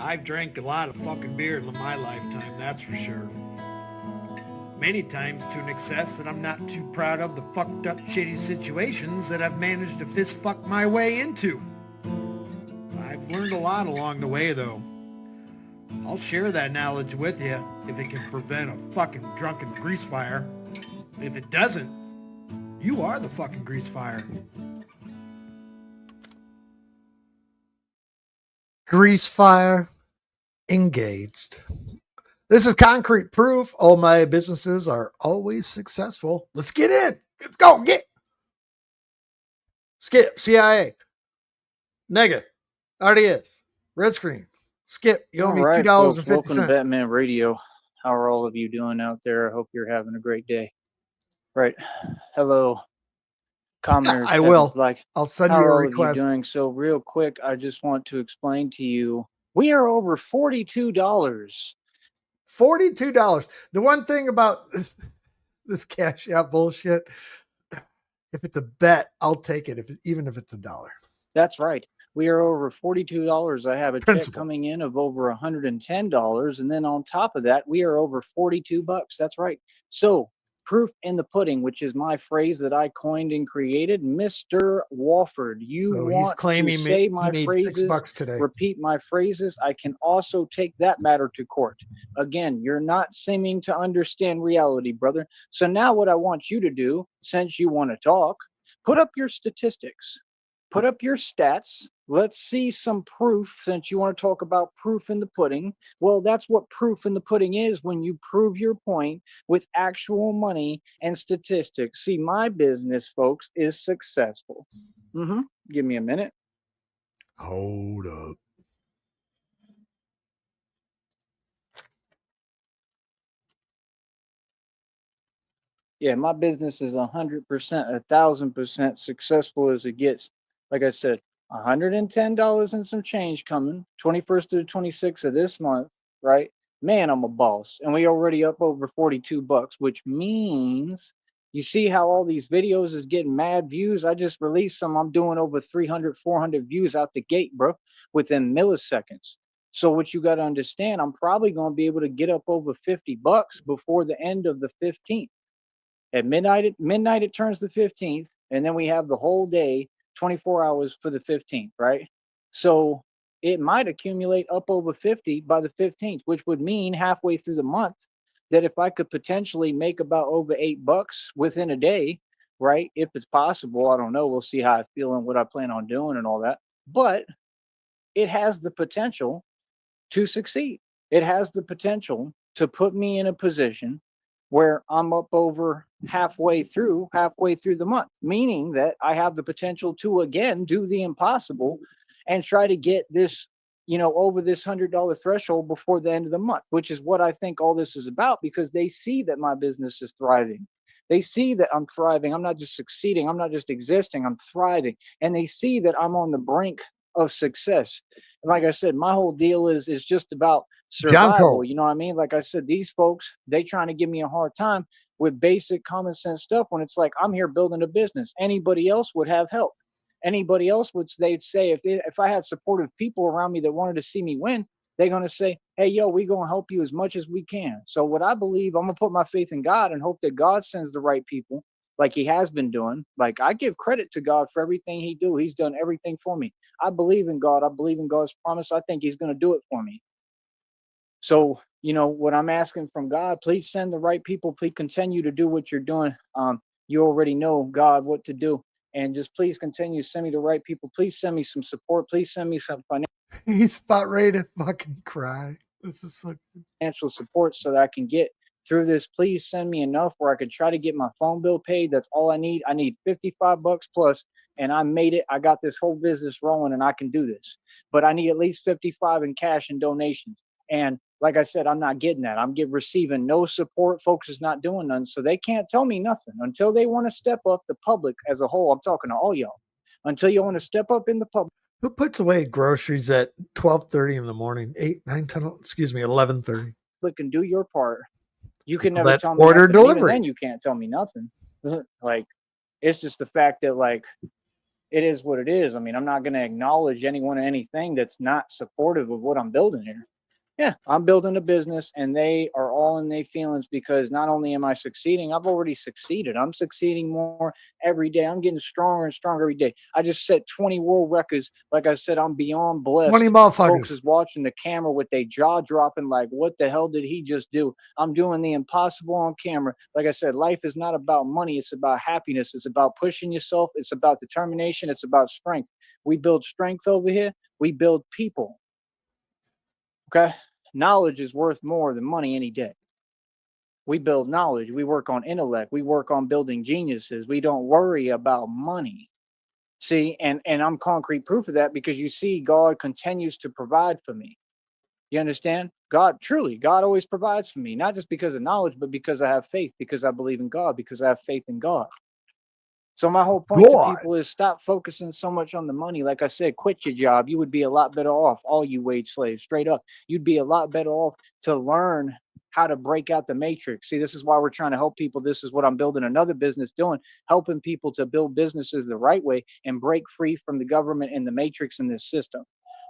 I've drank a lot of fucking beer in my lifetime, that's for sure. Many times to an excess that I'm not too proud of the fucked up shitty situations that I've managed to fist fuck my way into. I've learned a lot along the way though. I'll share that knowledge with you if it can prevent a fucking drunken grease fire. If it doesn't, you are the fucking grease fire. Grease fire engaged. This is concrete proof. All my businesses are always successful. Let's get in. Let's go. Get. Skip. CIA. Nega. RDS. Red screen. Skip. You owe All me right, folks, welcome to $2.50. Batman Radio. How are all of you doing out there? I hope you're having a great day. Right. Hello, commoners, I peasants will. alike. I'll send How you a are all of you request. doing? So, real quick, I just want to explain to you we are over $42. $42. The one thing about this cash out bullshit, if it's a bet, I'll take it. Even if it's $1. That's right. We are over $42. I have a check Principal. coming in of over $110. And then on top of that, we are over 42 bucks. That's right. So proof in the pudding, which is my phrase that I coined and created. Mr. Walford, you So he's want to claiming say he my made phrases, $6 today. repeat my phrases. I can also take that matter to court. Again, you're not seeming to understand reality, brother. So now what I want you to do, since you want to talk, put up your statistics, put up your stats. Let's see some proof since you want to talk about proof in the pudding. Well, that's what proof in the pudding is when you prove your point with actual money and statistics. See, my business, folks, is successful. Give me a minute. Hold up. Yeah, my business is 100%, 1,000% successful as it gets. Like I said, $110 and some change coming, 21st to the 26th of this month, right? Man, I'm a boss. And we already up over 42 bucks, which means you see how all these videos is getting mad views. I just released some. I'm doing over 300, 400 views out the gate, bro, within milliseconds. So what you got to understand, I'm probably going to be able to get up over 50 bucks before the end of the 15th. At midnight it turns the 15th, and then we have the whole day, 24 hours for the 15th, right? So it might accumulate up over 50 by the 15th, which would mean halfway through the month that if I could potentially make about over $8 within a day, right? If it's possible, I don't know. We'll see how I feel and what I plan on doing and all that. But it has the potential to succeed. It has the potential to put me in a position where I'm up over halfway through the month, meaning that I have the potential to again do the impossible and try to get this, over this $100 threshold before the end of the month, which is what I think all this is about because they see that my business is thriving. They see that I'm thriving. I'm not just succeeding. I'm not just existing. I'm thriving. And they see that I'm on the brink of success. And like I said, my whole deal is just about John survival. Cole. You know what I mean? Like I said, these folks, they trying to give me a hard time with basic common sense stuff when it's like I'm here building a business. Anybody else would have help. Anybody else would they'd say if I had supportive people around me that wanted to see me win, they're gonna say, hey yo, we gonna help you as much as we can. So what I believe, I'm gonna put my faith in God and hope that God sends the right people like he has been doing. Like I give credit to God for everything he do. He's done everything for me. I believe in God. I believe in God's promise. I think he's going to do it for me. So, what I'm asking from God, please send the right people. Please continue to do what you're doing. You already know, God, what to do. And just please continue to send me the right people. Please send me some support. Please send me some He's about ready to fucking cry. This is so good. financial support so that I can get through this. Please send me enough where I could try to get my phone bill paid. That's all I need. I need 55 bucks plus, and I made it. I got this whole business rolling and I can do this. But I need at least 55 in cash and donations. And like I said, I'm not getting that. I'm receiving no support. Folks is not doing none. So they can't tell me nothing until they want to step up, the public as a whole. I'm talking to all y'all. Until you want to step up in the public. Who puts away groceries at 12:30 in the morning? 8, 9, 10, 11:30. And do your part. You can never That tell me order nothing. Even delivery. then, you can't tell me nothing. Like, it's just the fact that, like, it is what it is. I mean, I'm not going to acknowledge anyone or anything that's not supportive of what I'm building here. Yeah, I'm building a business and they are all in their feelings because not only am I succeeding, I've already succeeded. I'm succeeding more every day. I'm getting stronger and stronger every day. I just set 20 world records. Like I said, I'm beyond 20 blessed. Folks motherfuckers. is watching the camera with their jaw dropping like, what the hell did he just do? I'm doing the impossible on camera. Like I said, life is not about money. It's about happiness. It's about pushing yourself. It's about determination. It's about strength. We build strength over here. We build people. Okay. Knowledge is worth more than money any day. We build knowledge. We work on intellect. We work on building geniuses. We don't worry about money. See, and I'm concrete proof of that because you see, God continues to provide for me. You understand? God, truly, God always provides for me, not just because of knowledge, but because I have faith, because I believe in God, because I have faith in God. So my whole point to God. people is stop focusing so much on the money. Like I said, quit your job. You would be a lot better off, all you wage slaves, straight up. You'd be a lot better off to learn how to break out the matrix. See, this is why we're trying to help people. This is what I'm building another business doing, helping people to build businesses the right way and break free from the government and the matrix in this system.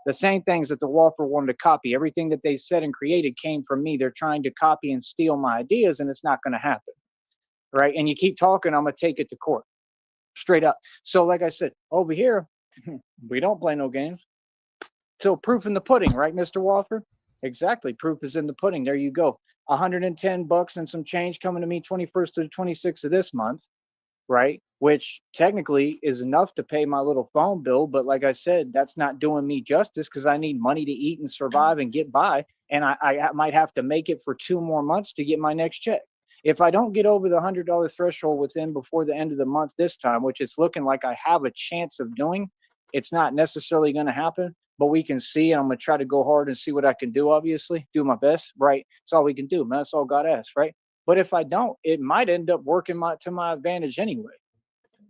The same things that the Walfer wanted to copy, everything that they said and created came from me. They're trying to copy and steal my ideas, and it's not going to happen. Right. And you keep talking, I'm going to take it to court. Straight up. So, like I said, over here, we don't play no games. So, proof in the pudding, right, Mr. Walfer? Exactly. Proof is in the pudding. There you go. $110 and some change coming to me 21st to the 26th of this month, right? Which technically is enough to pay my little phone bill. But like I said, that's not doing me justice because I need money to eat and survive and get by. And I might have to make it for 2 more months to get my next check. If I don't get over the $100 threshold within before the end of the month this time, which it's looking like I have a chance of doing, it's not necessarily going to happen, but we can see. And I'm going to try to go hard and see what I can do, obviously, do my best, right? That's all we can do, man. That's all God asks, right? But if I don't, it might end up working to my advantage anyway.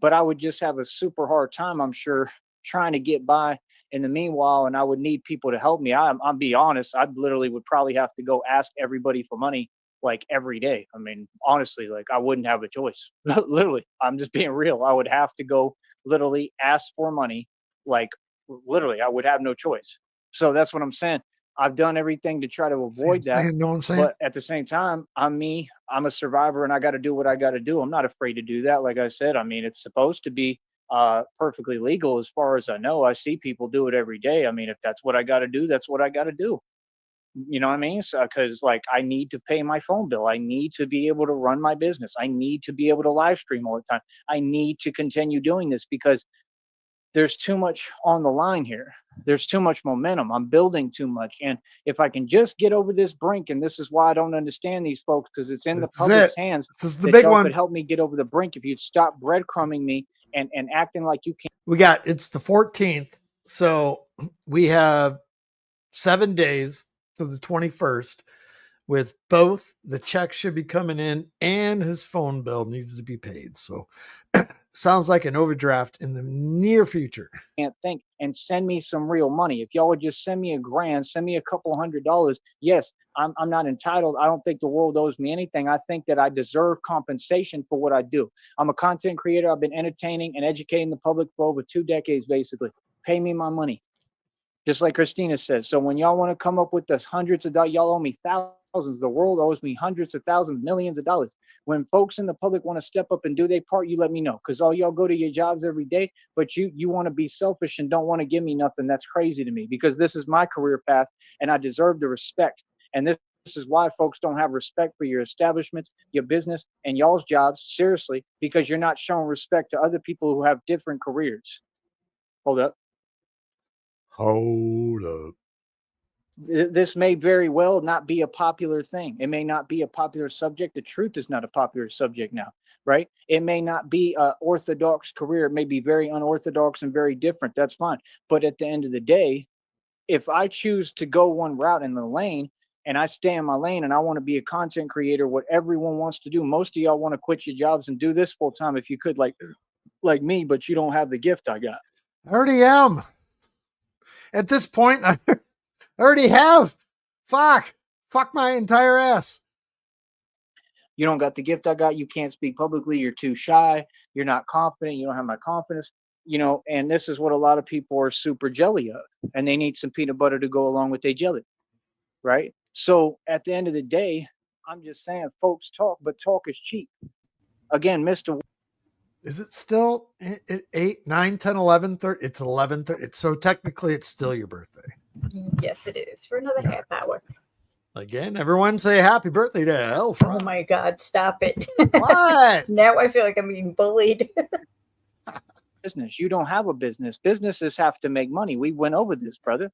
But I would just have a super hard time, I'm sure, trying to get by in the meanwhile. And I would need people to help me. I'll be honest, I literally would probably have to go ask everybody for money like every day. I mean, honestly, like I wouldn't have a choice. Literally, I'm just being real. I would have to go literally ask for money. Like literally, I would have no choice. So that's what I'm saying. I've done everything to try to avoid that. Know what I'm saying? But at the same time, I'm me. I'm a survivor, and I got to do what I got to do. I'm not afraid to do that. Like I said, I mean, it's supposed to be perfectly legal as far as I know. I see people do it every day. I mean, if that's what I got to do, that's what I got to do. You know what I mean? So, because like I need to pay my phone bill. I need to be able to run my business. I need to be able to live stream all the time. I need to continue doing this because there's too much on the line here. There's too much momentum. I'm building too much. And if I can just get over this brink, and this is why I don't understand these folks, because it's in This the is it. public's hands This is the that big y'all one. could help me get over the brink if you'd stop breadcrumbing me and acting like you can't. We got it's the 14th. So we have 7 days to the 21st with both the check should be coming in and his phone bill needs to be paid. So sounds like an overdraft in the near future. Can't think and send me some real money. If y'all would just send me $1,000, send me a couple $100. Yes, I'm not entitled. I don't think the world owes me anything. I think that I deserve compensation for what I do. I'm a content creator. I've been entertaining and educating the public for over 2 decades, basically. Pay me my money. Just like Christina said. So when y'all want to come up with this hundreds of dollars, y'all owe me thousands. The world owes me hundreds of thousands, millions of dollars. When folks in the public want to step up and do their part, you let me know. Because all y'all go to your jobs every day, but you want to be selfish and don't want to give me nothing. That's crazy to me because this is my career path and I deserve the respect. And this is why folks don't have respect for your establishments, your business, and y'all's jobs, seriously, because you're not showing respect to other people who have different careers. Hold up. Hold up. This may very well not be a popular thing. It may not be a popular subject. The truth is not a popular subject now, right? It may not be an orthodox career. It may be very unorthodox and very different. That's fine. But at the end of the day, if I choose to go one route in the lane and I stay in my lane and I want to be a content creator, what everyone wants to do, most of y'all want to quit your jobs and do this full time if you could, like me, but you don't have the gift I got. I already am. At this point, I already have. Fuck my entire ass. You don't got the gift I got. You can't speak publicly. You're too shy. You're not confident. You don't have my confidence. you know, and this is what a lot of people are super jelly of, and they need some peanut butter to go along with their jelly, right? So at the end of the day, I'm just saying, folks talk, but talk is cheap. Again, Mr. Is it still 8, 9, 10, 11, 30? It's 11:30. It's so technically it's still your birthday. Yes, it is. For another half hour. Again, everyone say happy birthday to Elfra. Oh my God, stop it. What? Now I feel like I'm being bullied. Business. You don't have a business. Businesses have to make money. We went over this, brother.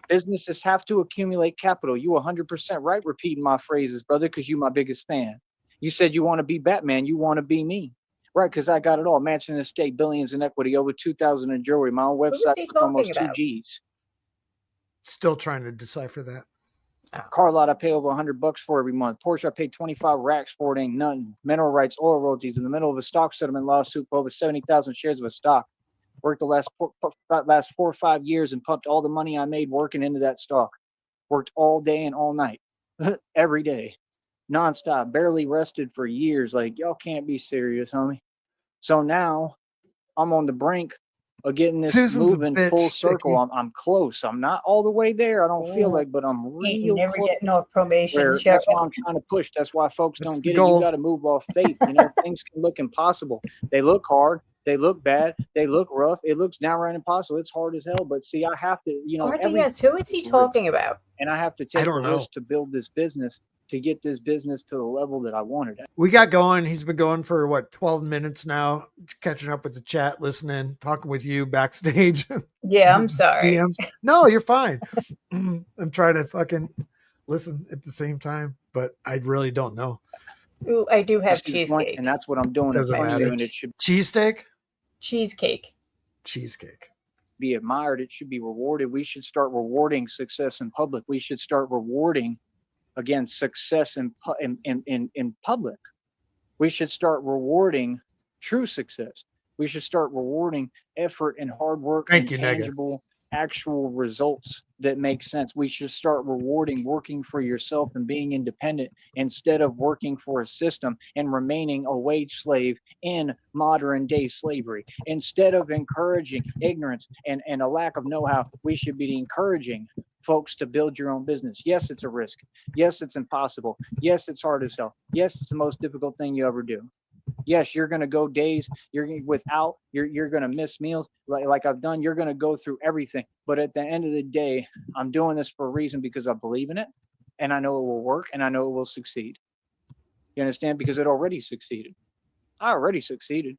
Businesses have to accumulate capital. You 100% right repeating my phrases, brother, because you my biggest fan. You said you want to be Batman. You want to be me. Right, because I got it all. Mansion, estate, billions in equity, over 2,000 in jewelry. My own Who is website he with almost talking 2 about? Gs. Still trying to decipher that. Car lot I pay over $100 for every month. Porsche I pay 25 racks for. It ain't nothing. Mineral rights, oil royalties in the middle of a stock settlement lawsuit for over 70,000 shares of a stock. Worked the last 4 or 5 years and pumped all the money I made working into that stock. Worked all day and all night, every day, nonstop. Barely rested for years. Like, y'all can't be serious, homie. So now I'm on the brink of getting this Susan's a moving bitch, full circle. Sticky. I'm close. I'm not all the way there. I don't feel like, but I'm Ain't real never close. getting off probation. Where that's why I'm trying to push. That's why folks That's don't the get it. You goal. got to move off faith. You know, things can look impossible. They look hard. They look bad. They look rough. It looks downright impossible. It's hard as hell. But see, I have to, you know, RDS, who is he talking about? and I have to I take don't the know. risk to build this business, to get this business to the level that I wanted it. We got going. He's been going for what, 12 minutes now, catching up with the chat, listening, talking with you backstage. Yeah, I'm sorry. DMs. No, you're fine. I'm trying to fucking listen at the same time, but I really don't know. Ooh, I do have You see the point? cheesecake. And that's what I'm doing. Doesn't in front of matter. you, and it should Cheesesteak? Cheesecake. Cheesecake. be admired. It should be rewarded. We should start rewarding success in public. We should start rewarding, again, success in public. We should start rewarding true success. We should start rewarding effort and hard work Thank and you, Nega. tangible, actual results that make sense. We should start rewarding working for yourself and being independent instead of working for a system and remaining a wage slave in modern day slavery. Instead of encouraging ignorance and a lack of know-how, we should be encouraging folks to build your own business. Yes, it's a risk. Yes, it's impossible. Yes, it's hard as hell. Yes, it's the most difficult thing you ever do. Yes, you're going to go days you're without, you're going to miss meals like I've done. You're going to go through everything. But at the end of the day, I'm doing this for a reason, because I believe in it and I know it will work and I know it will succeed. You understand? Because it already succeeded. I already succeeded.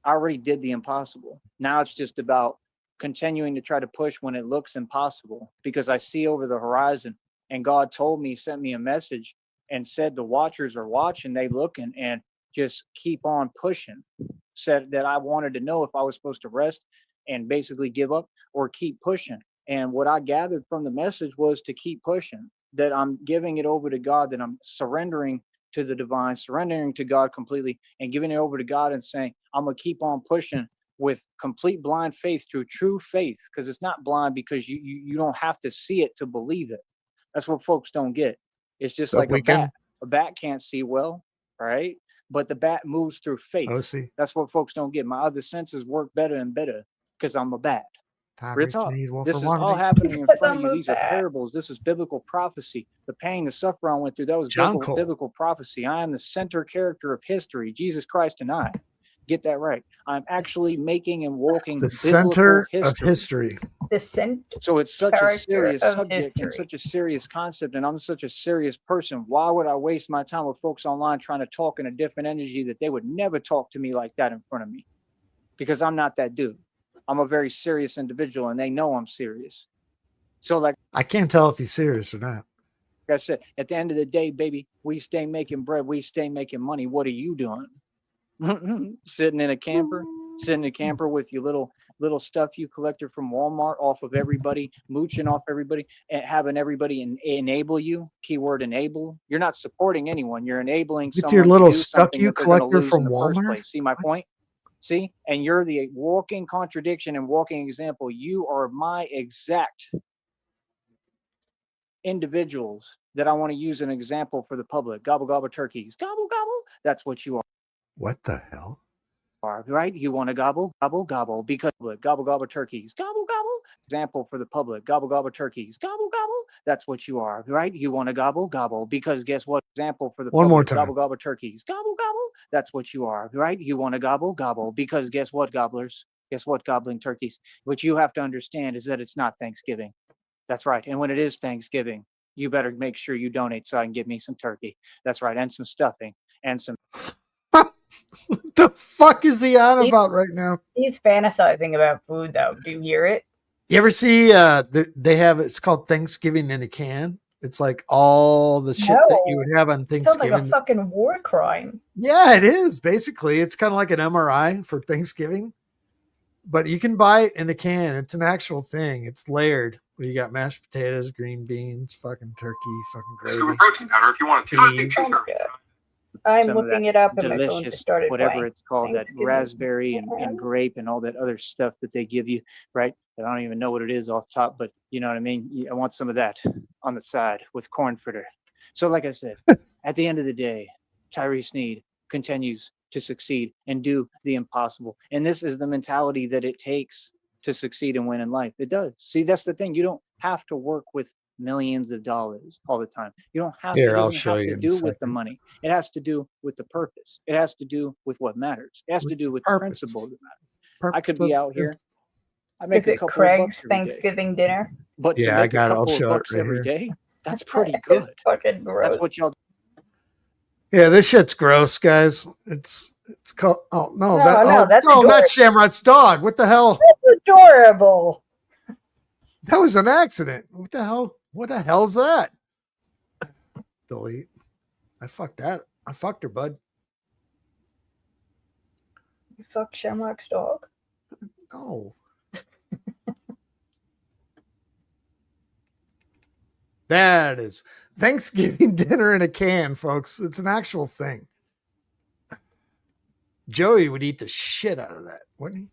I already did the impossible. Now it's just about continuing to try to push when it looks impossible, because I see over the horizon, and God told me, sent me a message and said the watchers are watching, they looking, and just keep on pushing. Said that I wanted to know if I was supposed to rest and basically give up or keep pushing. And what I gathered from the message was to keep pushing, that I'm giving it over to God, that I'm surrendering to the divine, surrendering to God completely and giving it over to God and saying, I'm going to keep on pushing with complete blind faith through true faith, because it's not blind, because you don't have to see it to believe it. That's what folks don't get. It's just But like we a bat. can- A bat can't see well, right? But the bat moves through faith. Oh, see. That's what folks don't get. My other senses work better and better because I'm a bat. Real talk. Sneed, Wolf This of is Wall all Street. happening in Because front of I'm you. a These are bat. parables. This is biblical prophecy. The pain, the suffering I went through, that was John Cole. biblical prophecy. I am the center character of history, Jesus Christ and I. Get that right. I'm actually making and walking The biblical center history. of history. The center So it's such a character serious of subject and history. such a serious concept, and I'm such a serious person. Why would I waste my time with folks online trying to talk in a different energy that they would never talk to me like that in front of me? Because I'm not that dude. I'm a very serious individual, and they know I'm serious. So like I can't tell if he's serious or not. I said, at the end of the day, baby, we stay making bread. We stay making money. What are you doing? Sitting in a camper with your little stuff you collected from Walmart off of everybody, mooching off everybody, and having everybody enable you. Keyword enable. You're not supporting anyone. You're enabling With someone your little to do stuff something you that they're going to collector lose from in the first Walmart? place. See my point? See? And you're the walking contradiction and walking example. You are my exact individuals that I want to use an example for the public. Gobble, gobble, turkeys. Gobble, gobble. That's what you are. What the hell? are, right? You want to gobble, gobble, gobble, because gobble, gobble turkeys, gobble, gobble. Example for the public, gobble, gobble turkeys, gobble, gobble. That's what you are, right? You want to gobble, gobble, because guess what? Example for the One more public, time. gobble, gobble turkeys, gobble, gobble. That's what you are, right? You want to gobble, gobble, because guess what, gobblers? Guess what, gobbling turkeys? What you have to understand is that it's not Thanksgiving. That's right. And when it is Thanksgiving, you better make sure you donate so I can get me some turkey. That's right. And some stuffing and some. What the fuck is he on about right now? He's fantasizing about food, though. Do you hear it? You ever see they have it's called Thanksgiving in a can? It's like all the shit that you No. would have on It sounds like a Thanksgiving. fucking war crime. Yeah, it is. Basically, it's kind of like an MRI for Thanksgiving. But you can buy it in a can. It's an actual thing. It's layered. You got mashed potatoes, green beans, fucking turkey, fucking Scoop gravy. of protein powder if you want it. Peas. Oh my God. I'm Some of looking that it up and my phone delicious, just started whatever playing. it's called, that Thanksgiving raspberry and ham. grape and all that other stuff that they give you, right? I don't even know what it is off top, but you know what I mean? I want some of that on the side with corn fritter. So like I said, at the end of the day, Tyree Sneed continues to succeed and do the impossible. And this is the mentality that it takes to succeed and win in life. It does. See, that's the thing. You don't have to work with millions of dollars all the time. You don't have Here, to. It I'll doesn't show have you to in a do with the second. money. It has to do with the purpose. It has to do with what matters. It has to do with the Purpose. principle that matters. Purpose, I could be out here. I make Is a it couple of Craig's bucks every day, Thanksgiving dinner? but to Yeah, I make a got it. I'll couple of show it bucks right every here. day, that's pretty It's good. fucking gross. That's what y'all. Yeah, this shit's gross, guys. It's called. Oh no, No, that no, oh, that's oh, adorable. not Shamrock's dog. What the hell? That's adorable. That was an accident. What the hell? What the hell's that? Delete. I fucked that. I fucked her, bud. You fucked Shamrock's dog? No. That is Thanksgiving dinner in a can, folks. It's an actual thing. Joey would eat the shit out of that, wouldn't he?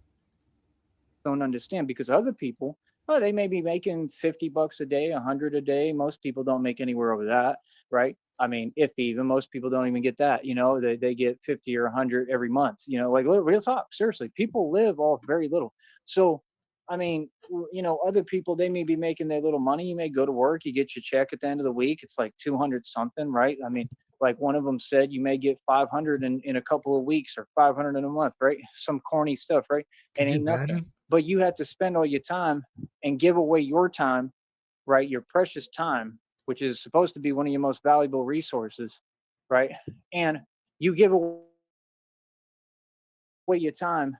Don't understand, because other people, oh, they may be making 50 bucks a day, 100 a day. Most people don't make anywhere over that, right? I mean, if even, most people don't even get that. You know, they get 50 or 100 every month. You know, like real talk, seriously, people live off very little. So I mean, you know, other people, they may be making their little money. You may go to work, you get your check at the end of the week. It's like 200 something, right? I mean, like one of them said, you may get 500 in a couple of weeks or 500 in a month, right? Some corny stuff, right? Could And you ain't nothing. imagine? But you have to spend all your time and give away your time, right? Your precious time, which is supposed to be one of your most valuable resources, right? And you give away your time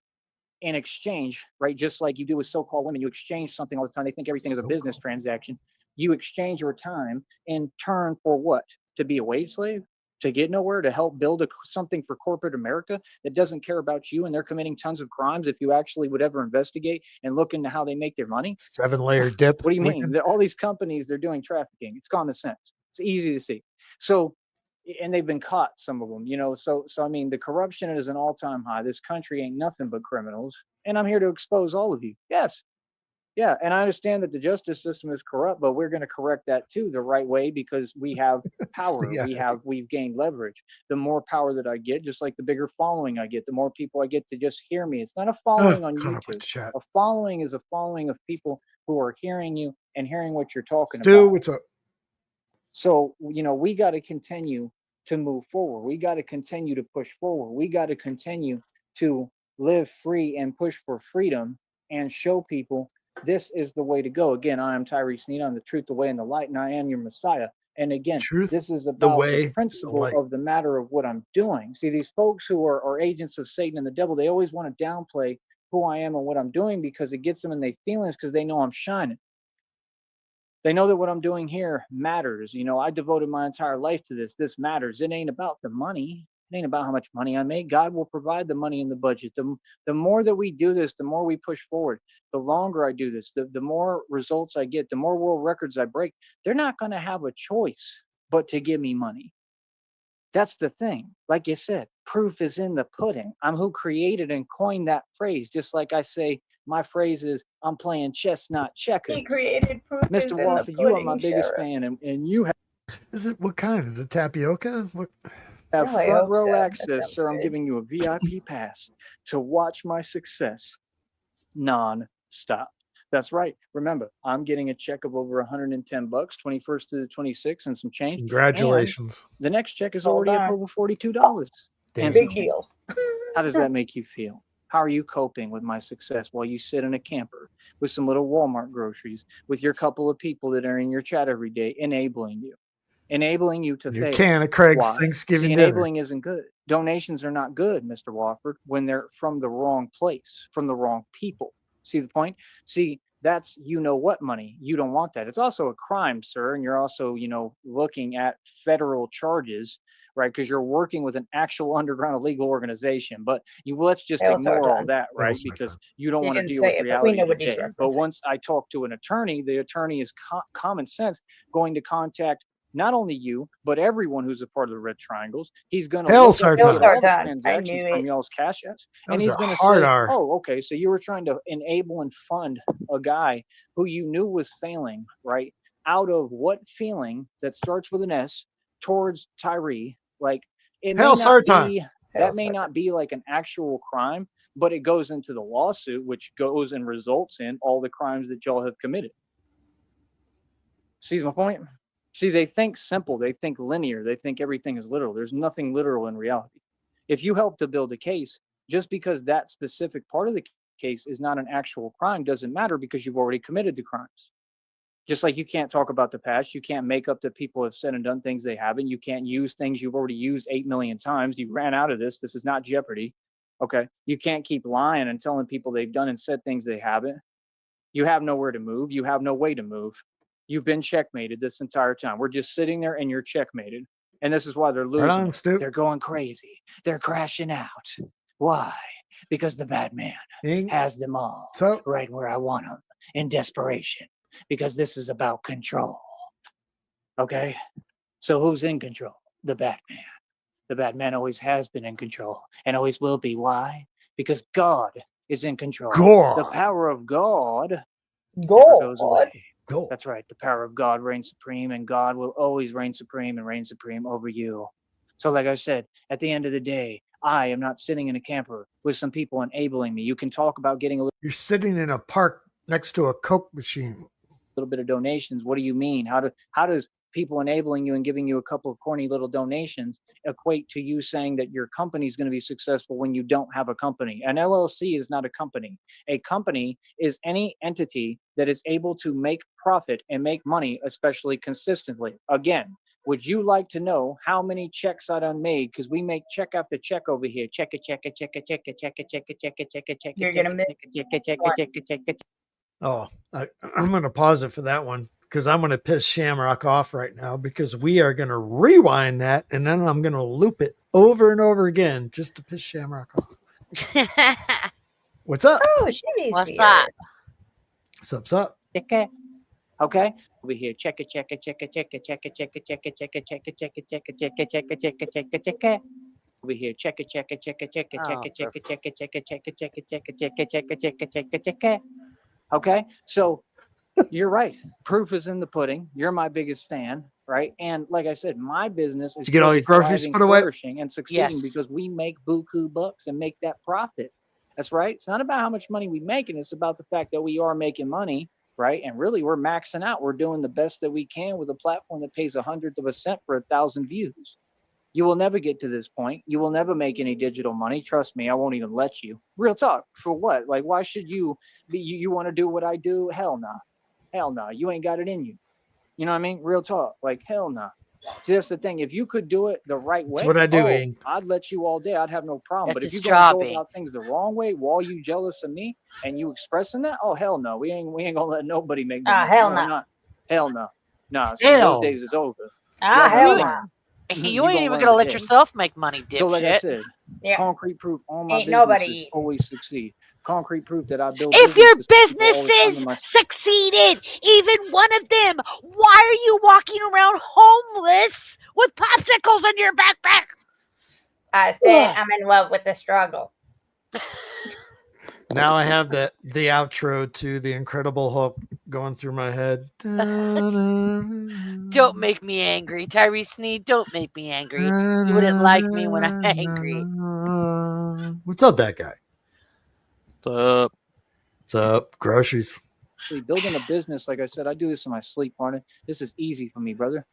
in exchange, right? Just like you do with so-called women, you exchange something all the time. They think everything is a business transaction. You exchange your time in turn for what? To be a wage slave? To get nowhere? To help build something for corporate America that doesn't care about you, and they're committing tons of crimes if you actually would ever investigate and look into how they make their money? 7-layer dip. What do you mean? All these companies, they're doing trafficking. It's common sense. It's easy to see. So, and they've been caught, some of them, you know. So I mean, the corruption is an all-time high. This country ain't nothing but criminals, and I'm here to expose all of you. Yes, yeah, and I understand that the justice system is corrupt, but we're going to correct that too the right way, because we have power. We've gained leverage. The more power that I get, just like the bigger following I get, the more people I get to just hear me. It's not a following on YouTube. A following is a following of people who are hearing you and hearing what you're talking about. What's up? So, you know, we got to continue to move forward. We got to continue to push forward. We got to continue to live free and push for freedom and show people this is the way to go. Again, I am Tyree Sneed. I'm the truth, the way, and the light, and I am your Messiah. And again, this is about the principle of the matter of what I'm doing. See, these folks who are agents of Satan and the devil, they always want to downplay who I am and what I'm doing, because it gets them in their feelings, because they know I'm shining. They know that what I'm doing here matters. You know, I devoted my entire life to this. This matters. It ain't about the money. It ain't about how much money I make. God will provide the money in the budget. The more that we do this, the more we push forward. The longer I do this, the more results I get, the more world records I break. They're not going to have a choice but to give me money. That's the thing. Like you said, proof is in the pudding. I'm who created and coined that phrase. Just like I say, my phrase is, I'm playing chess, not checkers. He created proof. Mr. Warford, you are my biggest fan, and you have. Is it what kind? Is it tapioca? What? have Really front hope row so. That access, sounds sir. I'm good. giving you a VIP pass to watch my success non-stop. That's right. Remember, I'm getting a check of over $110, 21st to the 26th, and some change. And Congratulations. the next check is Well already up done. over $42. Damn. And some Big change. deal. How does that make you feel? How are you coping with my success while you sit in a camper with some little Walmart groceries, with your couple of people that are in your chat every day, enabling you to And your fail? can of Craig's Why? Thanksgiving See, dinner. enabling isn't good. Donations are not good, Mr. Wofford, when they're from the wrong place, from the wrong people. See the point? See, that's what money. You don't want that. It's also a crime, sir, and you're also, looking at federal charges, right? Because you're working with an actual underground illegal organization. But let's just Hail ignore all Sartan. that, Hail right? Sartan. Because you don't He want to didn't deal say with it, but we reality know what he's today. But referencing. once I talk to an attorney, the attorney is common sense going to contact not only you, but everyone who's a part of the Red Triangles. He's going to Hail look up and Sartan. get all the Sartan. I transactions knew from it. y'all's cash apps, That and was he's a going to hard say, R. "Oh, okay, so you were trying to enable and fund a guy who you knew was failing, right? Out of what feeling that starts with an S towards Tyree? Like it may Hail not Sartan. be Hail that may Sartan. not be like an actual crime, but it goes into the lawsuit, which goes and results in all the crimes that y'all have committed." See my point? See, they think simple, they think linear, they think everything is literal. There's nothing literal in reality. If you help to build a case, just because that specific part of the case is not an actual crime doesn't matter because you've already committed the crimes. Just like you can't talk about the past, you can't make up that people have said and done things they haven't. You can't use things you've already used 8 million times. You ran out of this. This is not Jeopardy. Okay. You can't keep lying and telling people they've done and said things they haven't. You have nowhere to move. You have no way to move. You've been checkmated this entire time. We're just sitting there and you're checkmated. And this is why they're Right losing. on, Stu. They're going crazy. They're crashing out. Why? Because the bad man Ing. has them all So, right where I want them in desperation. Because this is about control. Okay? So who's in control? The Batman. The Batman always has been in control and always will be. Why? Because God is in control. The God. power of God never Go. goes away. Go. That's right. The power of God reigns supreme, and God will always reign supreme and reign supreme over you. So, like I said, at the end of the day, I am not sitting in a camper with some people enabling me. You can talk about getting a You're sitting in a park next to a Coke machine. little bit of donations. What do you mean? How does people enabling you and giving you a couple of corny little donations equate to you saying that your company is going to be successful when you don't have a company? An LLC is not a company. A company is any entity that is able to make profit and make money, especially consistently. Again, would you like to know how many checks I done made? Because we make check after check over here. Check it, check it, check it, check it, check it, check it, check it, check it, check it, You're check gonna it, miss check it, check it, check one. it, check it, check it. Oh, I'm going to pause it for that one because I'm going to piss Shamrock off right now because we are going to rewind that and then I'm going to loop it over and over again just to piss Shamrock off. What's up? Oh, Shimmy's What's here. up? What's up? Check it. Okay, over here. Check it, check it, check it, check it, check it, check it, check it, check it, check it, check it, check it, check it, check it, check it, check it, check it. Over here. Check it, check it, check it, check it, check it, check it, check it, check it, check it, check it, check it, check it, check it, check it, check it, check it. Okay, so you're right. Proof is in the pudding. You're my biggest fan, right? And like I said, my business is Did you get all really your groceries thriving, put away? flourishing, and succeeding Yes. because we make buku bucks and make that profit. That's right. It's not about how much money we make, and it's about the fact that we are making money, right? And really, we're maxing out. We're doing the best that we can with a platform that pays 1/100 of a cent for 1,000 views. You will never get to this point. You will never make any digital money. Trust me, I won't even let you. Real talk. For what? Like, why should you be? You want to do what I do? Hell no. Hell no. You ain't got it in you. You know what I mean? Real talk. Like, hell no. See, that's the thing. If you could do it the right way, That's what I do, Ing. I'd let you all day. I'd have no problem. That's But if his you're going to job, go Ing. about things the wrong way while you jealous of me and you expressing that, oh hell no. We ain't gonna let nobody make no money. Hell No, no. we're not. Hell no. Nah, see, Hell. those days is over. Ah, Y'all hell gonna no. learn. You You ain't gonna even learn gonna let today. yourself make money, dipshit. So like I said, Yeah. concrete proof on my Ain't nobody businesses eating. always succeed. Concrete proof that I build If your businesses, people always come to businesses my succeeded, even one of them, why are you walking around homeless with popsicles in your backpack? I said Ugh. I'm in love with the struggle. Now I have the outro to the Incredible Hulk going through my head. Don't make me angry, Tyrese Sneed. Don't make me angry. You wouldn't like me when I'm angry. What's up, that guy? What's What's up? Groceries. Building a business, like I said, I do this in my sleep, partner. This is easy for me, brother.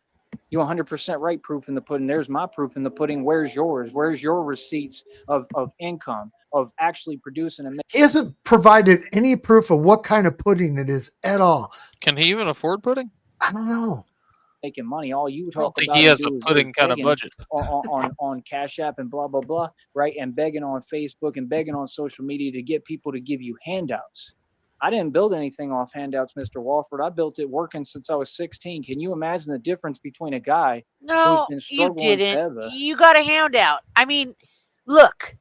You 100% right, proof in the pudding. There's my proof in the pudding. Where's yours? Where's your receipts of income, of actually producing and He hasn't provided any proof of what kind of pudding it is at all. Can he even afford pudding? I don't know. making money? All you I don't talk think about he and has do a is pudding kind of begging budget. on Cash App and blah, blah, blah, right? And begging on Facebook and begging on social media to get people to give you handouts. I didn't build anything off handouts, Mr. Walford. I built it working since I was 16. Can you imagine the difference between a guy No, who's been you struggling didn't. forever? You got a handout. I mean, look,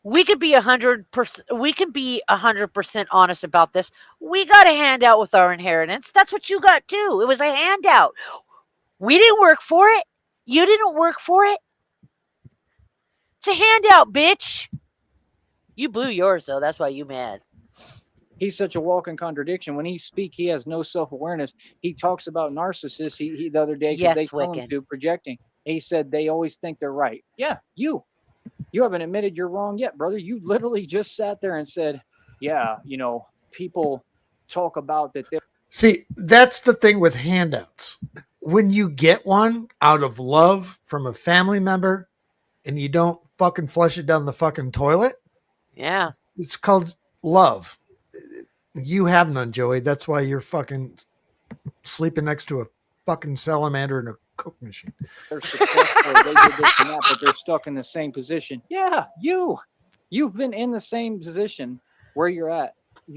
we could be 100%. We can be 100% honest about this. We got a handout with our inheritance. That's what you got too. It was a handout. We didn't work for it. You didn't work for it. It's a handout, bitch. You blew yours though. That's why you mad. He's such a walking contradiction. When he speaks, he has no self-awareness. He talks about narcissists. He the other day, because Yes, they tell him Wiccan. to projecting. He said they always think they're right. Yeah, you haven't admitted you're wrong yet, brother. You literally just sat there and said, yeah, people talk about that. See, that's the thing with handouts. When you get one out of love from a family member and you don't fucking flush it down the fucking toilet, Yeah. it's called love. You have none, Joey. That's why you're fucking sleeping next to a fucking salamander in a cook machine. They're successful, they did this and that, but they're stuck in the same position. Yeah, you've been in the same position where you're at.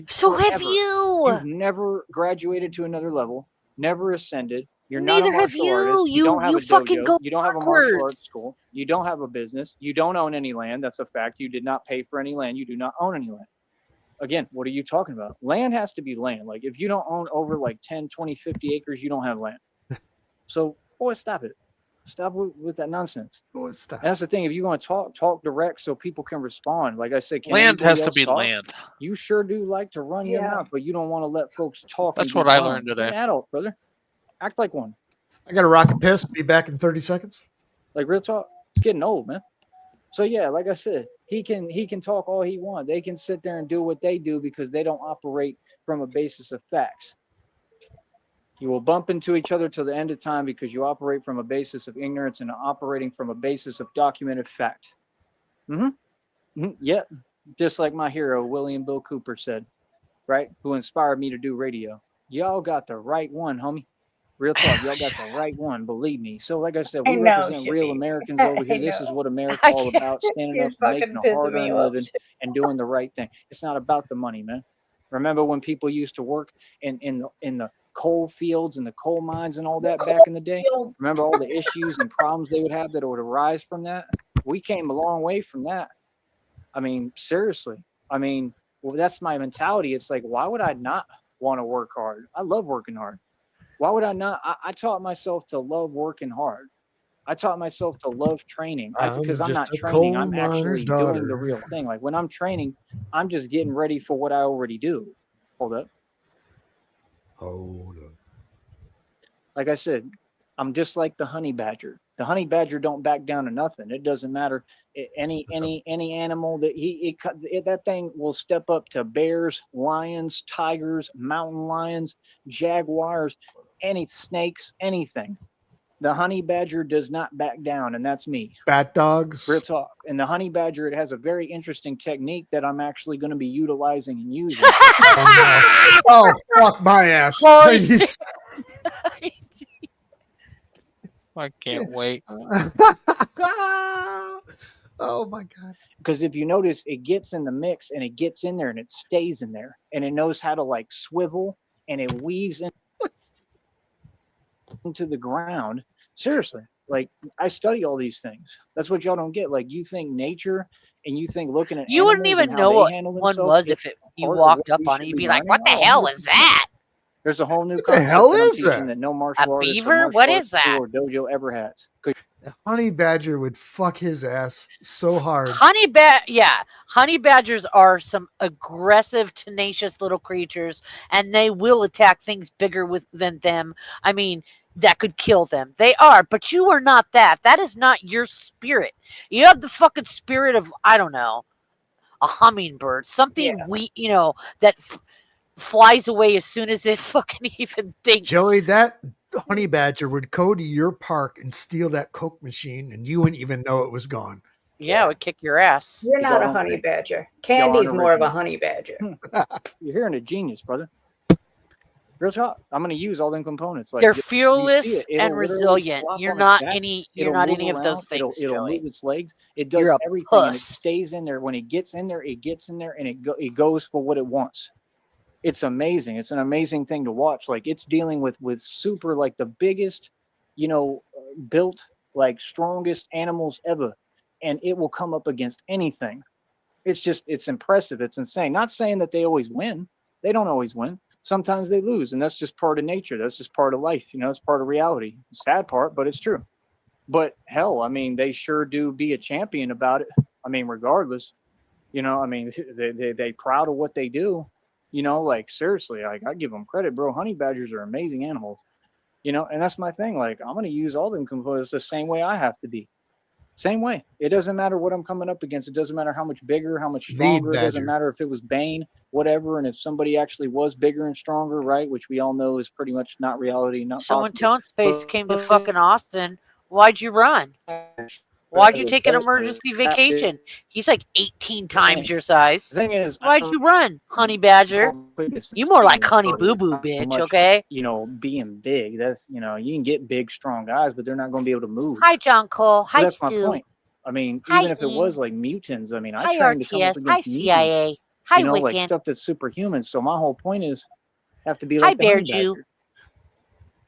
So have forever. you. You've never graduated to another level, never ascended. You're Neither not a have martial you. artist. You don't have You a fucking dojo. go You don't have a martial backwards. arts school. You don't have a business. You don't own any land. That's a fact. You did not pay for any land. You do not own any land. Again, what are you talking about? Land has to be land. Like, if you don't own over like 10, 20, 50 acres, you don't have land. So, boy, stop it. Stop with that nonsense. Oh, stop. And that's the thing. If you're going to talk direct so people can respond. Like I said, can Land has anybody to else be talk? land. You sure do like to run your Yeah. mouth, but you don't want to let folks talk. That's and be what I dumb. learned today. Be an adult, brother. Act like one. I got a rocket piss. Be back in 30 seconds. Like, real talk. It's getting old, man. So yeah, like I said, he can talk all he wants. They can sit there and do what they do because they don't operate from a basis of facts. You will bump into each other till the end of time because you operate from a basis of ignorance and operating from a basis of documented fact. Yeah, just like my hero, William Bill Cooper said, right? Who inspired me to do radio. Y'all got the right one, homie. Real talk, y'all got the right one, believe me. So like I said, we I know, represent real Shippy. Americans over here. I This is know. what America's I all can't- about, standing up He's and making fucking a pissing hard-earned me off. living and doing the right thing. It's not about the money, man. Remember when people used to work in the coal fields and the coal mines and all that back in the day? Fields. Remember all the issues and problems they would have that would arise from that? We came a long way from that. I mean, seriously. I mean, well, that's my mentality. It's like, why would I not want to work hard? I love working hard. Why would I not? I taught myself to love working hard. I taught myself to love training because I'm just not a training. coal I'm miner's actually doing the daughter. real thing. Like, when I'm training, I'm just getting ready for what I already do. Hold up. Hold up. Like I said, I'm just like the honey badger. The honey badger don't back down to nothing. It doesn't matter. Any animal that that thing will step up to bears, lions, tigers, mountain lions, jaguars, any snakes, anything. The honey badger does not back down, and that's me. Bat dogs. Real talk. And the honey badger, it has a very interesting technique that I'm actually going to be utilizing and using. Oh, fuck my ass. Well, You s- I can't wait. Oh my god. Because if you notice, it gets in the mix and it gets in there and it stays in there, and it knows how to like swivel, and it weaves into the ground. Seriously, like, I study all these things. That's what y'all don't get. Like, you think nature and you think looking at You wouldn't animals even and how know they what handle one themselves, was it's if you part of walked what up we on should it. You'd be be like, learning. "What the Oh, hell is that? There's a whole new the concept hell that I'm is teaching that? that no martial A artist beaver? or martial What arts is that?" school or dojo ever has. 'Cause A honey badger would fuck his ass so hard. Honey badgers are some aggressive, tenacious little creatures, and they will attack things bigger than them. I mean, that could kill them. They are, but you are not that. That is not your spirit. You have the fucking spirit of, I don't know, a hummingbird, something that flies away as soon as it fucking even thinks. Joey, that honey badger would go to your park and steal that Coke machine, and you wouldn't even know it was gone. Yeah, it would kick your ass. You're not a honey badger. Candy's more of a honey badger. You're hearing a genius, brother. Real talk. I'm going to use all them components. Like they're you fearless see it, and resilient. You're not any. You're not any of those things. It'll Joey. move its legs. It does everything. And it stays in there. When it gets in there, it gets in there, and it goes for what it wants. It's amazing. It's an amazing thing to watch. Like it's dealing with super, like the biggest, built, like strongest animals ever, and it will come up against anything. It's impressive. It's insane. Not saying that they always win. They don't always win. Sometimes they lose, and that's just part of nature. That's just part of life. It's part of reality. Sad part, but it's true. But hell, I mean, they sure do be a champion about it. I mean, regardless, I mean, they proud of what they do. Like seriously, like I give them credit, bro. Honey badgers are amazing animals. And that's my thing. Like I'm gonna use all them components the same way I have to be. Same way. It doesn't matter what I'm coming up against. It doesn't matter how much bigger, how much stronger. It doesn't matter if it was Bane, whatever. And if somebody actually was bigger and stronger, right, which we all know is pretty much not reality, not so possible. when Tone Space came to fucking Austin, why'd you run? Why'd you take an emergency vacation? He's like 18 times your size. The thing is, why'd you run, honey badger? You more like honey boo boo, bitch. Okay. Being big. That's you can get big, strong guys, but they're not going to be able to move. Hi, John Cole. Hi, that's Stu. my point. I mean, Hi, even if it Ian. was like mutants, I mean, I Hi, trained to come up RTS. against Hi, mutants. CIA. Hi, Wiccan. Like stuff that's superhuman. So my whole point is, have to be Hi, like the Bear honey Jew. badger.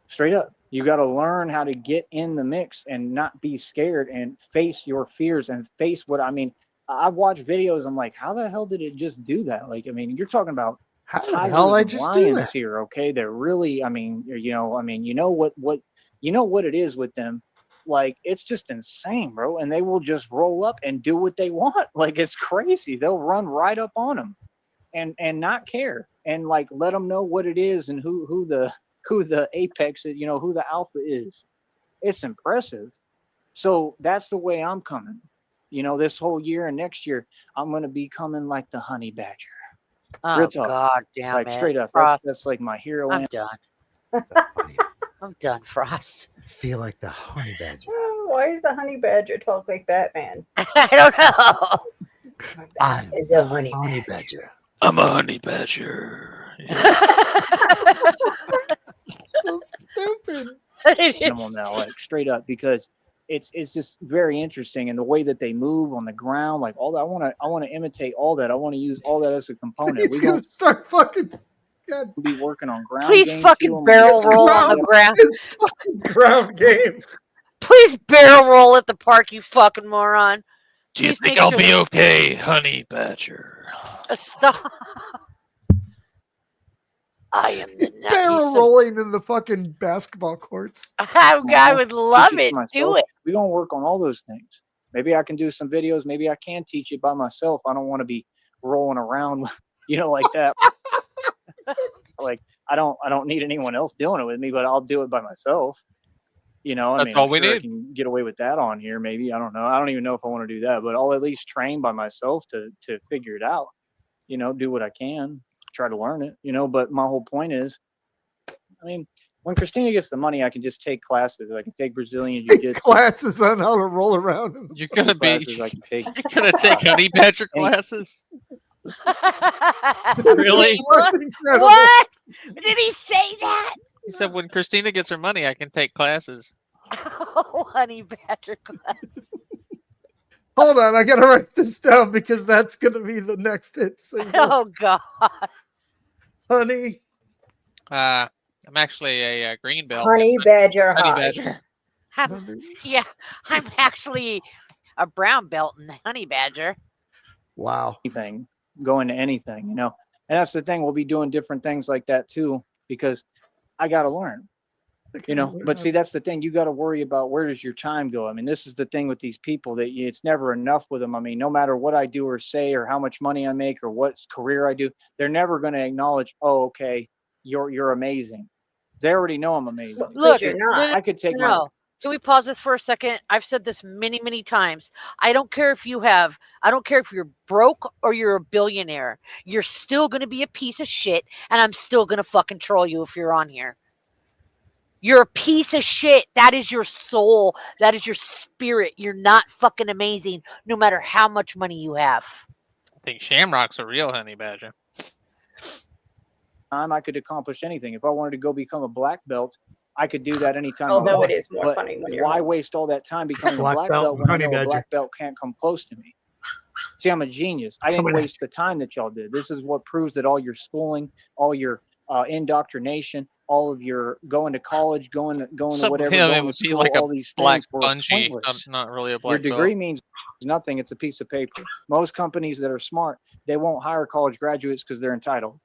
Straight up. You got to learn how to get in the mix and not be scared and face your fears and face what I mean. I've watched videos. I'm like, how the hell did it just do that? Like, I mean, you're talking about how the hell I just do that here. Okay. They're really, I mean, what it is with them. Like, it's just insane, bro. And they will just roll up and do what they want. Like, it's crazy. They'll run right up on them and not care and like, let them know what it is and who the apex is, who the alpha is. It's impressive. So that's the way I'm coming. This whole year and next year, I'm going to be coming like the honey badger. Oh, God damn like, it. straight up. Frost. That's like my hero. I'm done. I'm done, Frost. I feel like the honey badger. Why does the honey badger talk like Batman? I don't know. I'm Is a honey badger. I'm a honey badger. So stupid. Animal now, like straight up, because it's just very interesting, and the way that they move on the ground, like all that. I want to imitate all that. I want to use all that as a component. It's gonna start fucking. God. Be working on ground. Please games fucking too. barrel roll on the ground. It's fucking ground game. Please barrel roll at the park, you fucking moron. Do you Please think make I'll sure be okay, honey badger? Stop. I am the Barrel rolling in the fucking basketball courts. I would love it. Do it. We're gonna work on all those things. Maybe I can do some videos. Maybe I can teach it by myself. I don't want to be rolling around, like that. Like I don't need anyone else doing it with me, but I'll do it by myself. That's all we need. I can get away with that on here. Maybe I don't know. I don't even know if I want to do that, but I'll at least train by myself to figure it out. Do what I can, try to learn it. But my whole point is, I mean, when Christina gets the money, I can just take classes. I can take Brazilian Jiu-Jitsu classes on how to roll around. You're gonna be. I can take. You're gonna take honey badger classes. Really? What? Did he say that? He said when Christina gets her money, I can take classes. Oh, honey badger classes. Hold on, I gotta write this down because that's gonna be the next hit single. Oh God, honey. I'm actually a green belt. Honey badger. Honey badger. I'm actually a brown belt in honey badger. Wow. Anything, go into anything, and that's the thing. We'll be doing different things like that too, because I got to learn. But see, that's the thing. You got to worry about where does your time go. I mean, this is the thing with these people that it's never enough with them. I mean, no matter what I do or say or how much money I make or what career I do, they're never going to acknowledge, oh, okay, you're amazing. They already know I'm amazing. Well, Look, you're not. I could take my no. Can we pause this for a second? I've said this many, many times. I don't care if you're broke or you're a billionaire. You're still going to be a piece of shit, and I'm still going to fucking troll you if you're on here. You're a piece of shit. That is your soul. That is your spirit. You're not fucking amazing, no matter how much money you have. I think Shamrock's a real honey badger. time, I could accomplish anything. If I wanted to go become a black belt, I could do that anytime. Although I it is more but funny when you're why home. waste all that time becoming Black a black belt belt and when I honey know a badger. black belt can't come close to me? See, I'm a genius. I didn't Coming at waste the time that y'all did. This is what proves that all your schooling, all your indoctrination, all of your going to college, going to Some whatever, of him, it going to would be school, like a all these black things were bungee, pointless. not really a Your black degree belt. means nothing. It's a piece of paper. Most companies that are smart, they won't hire college graduates because they're entitled.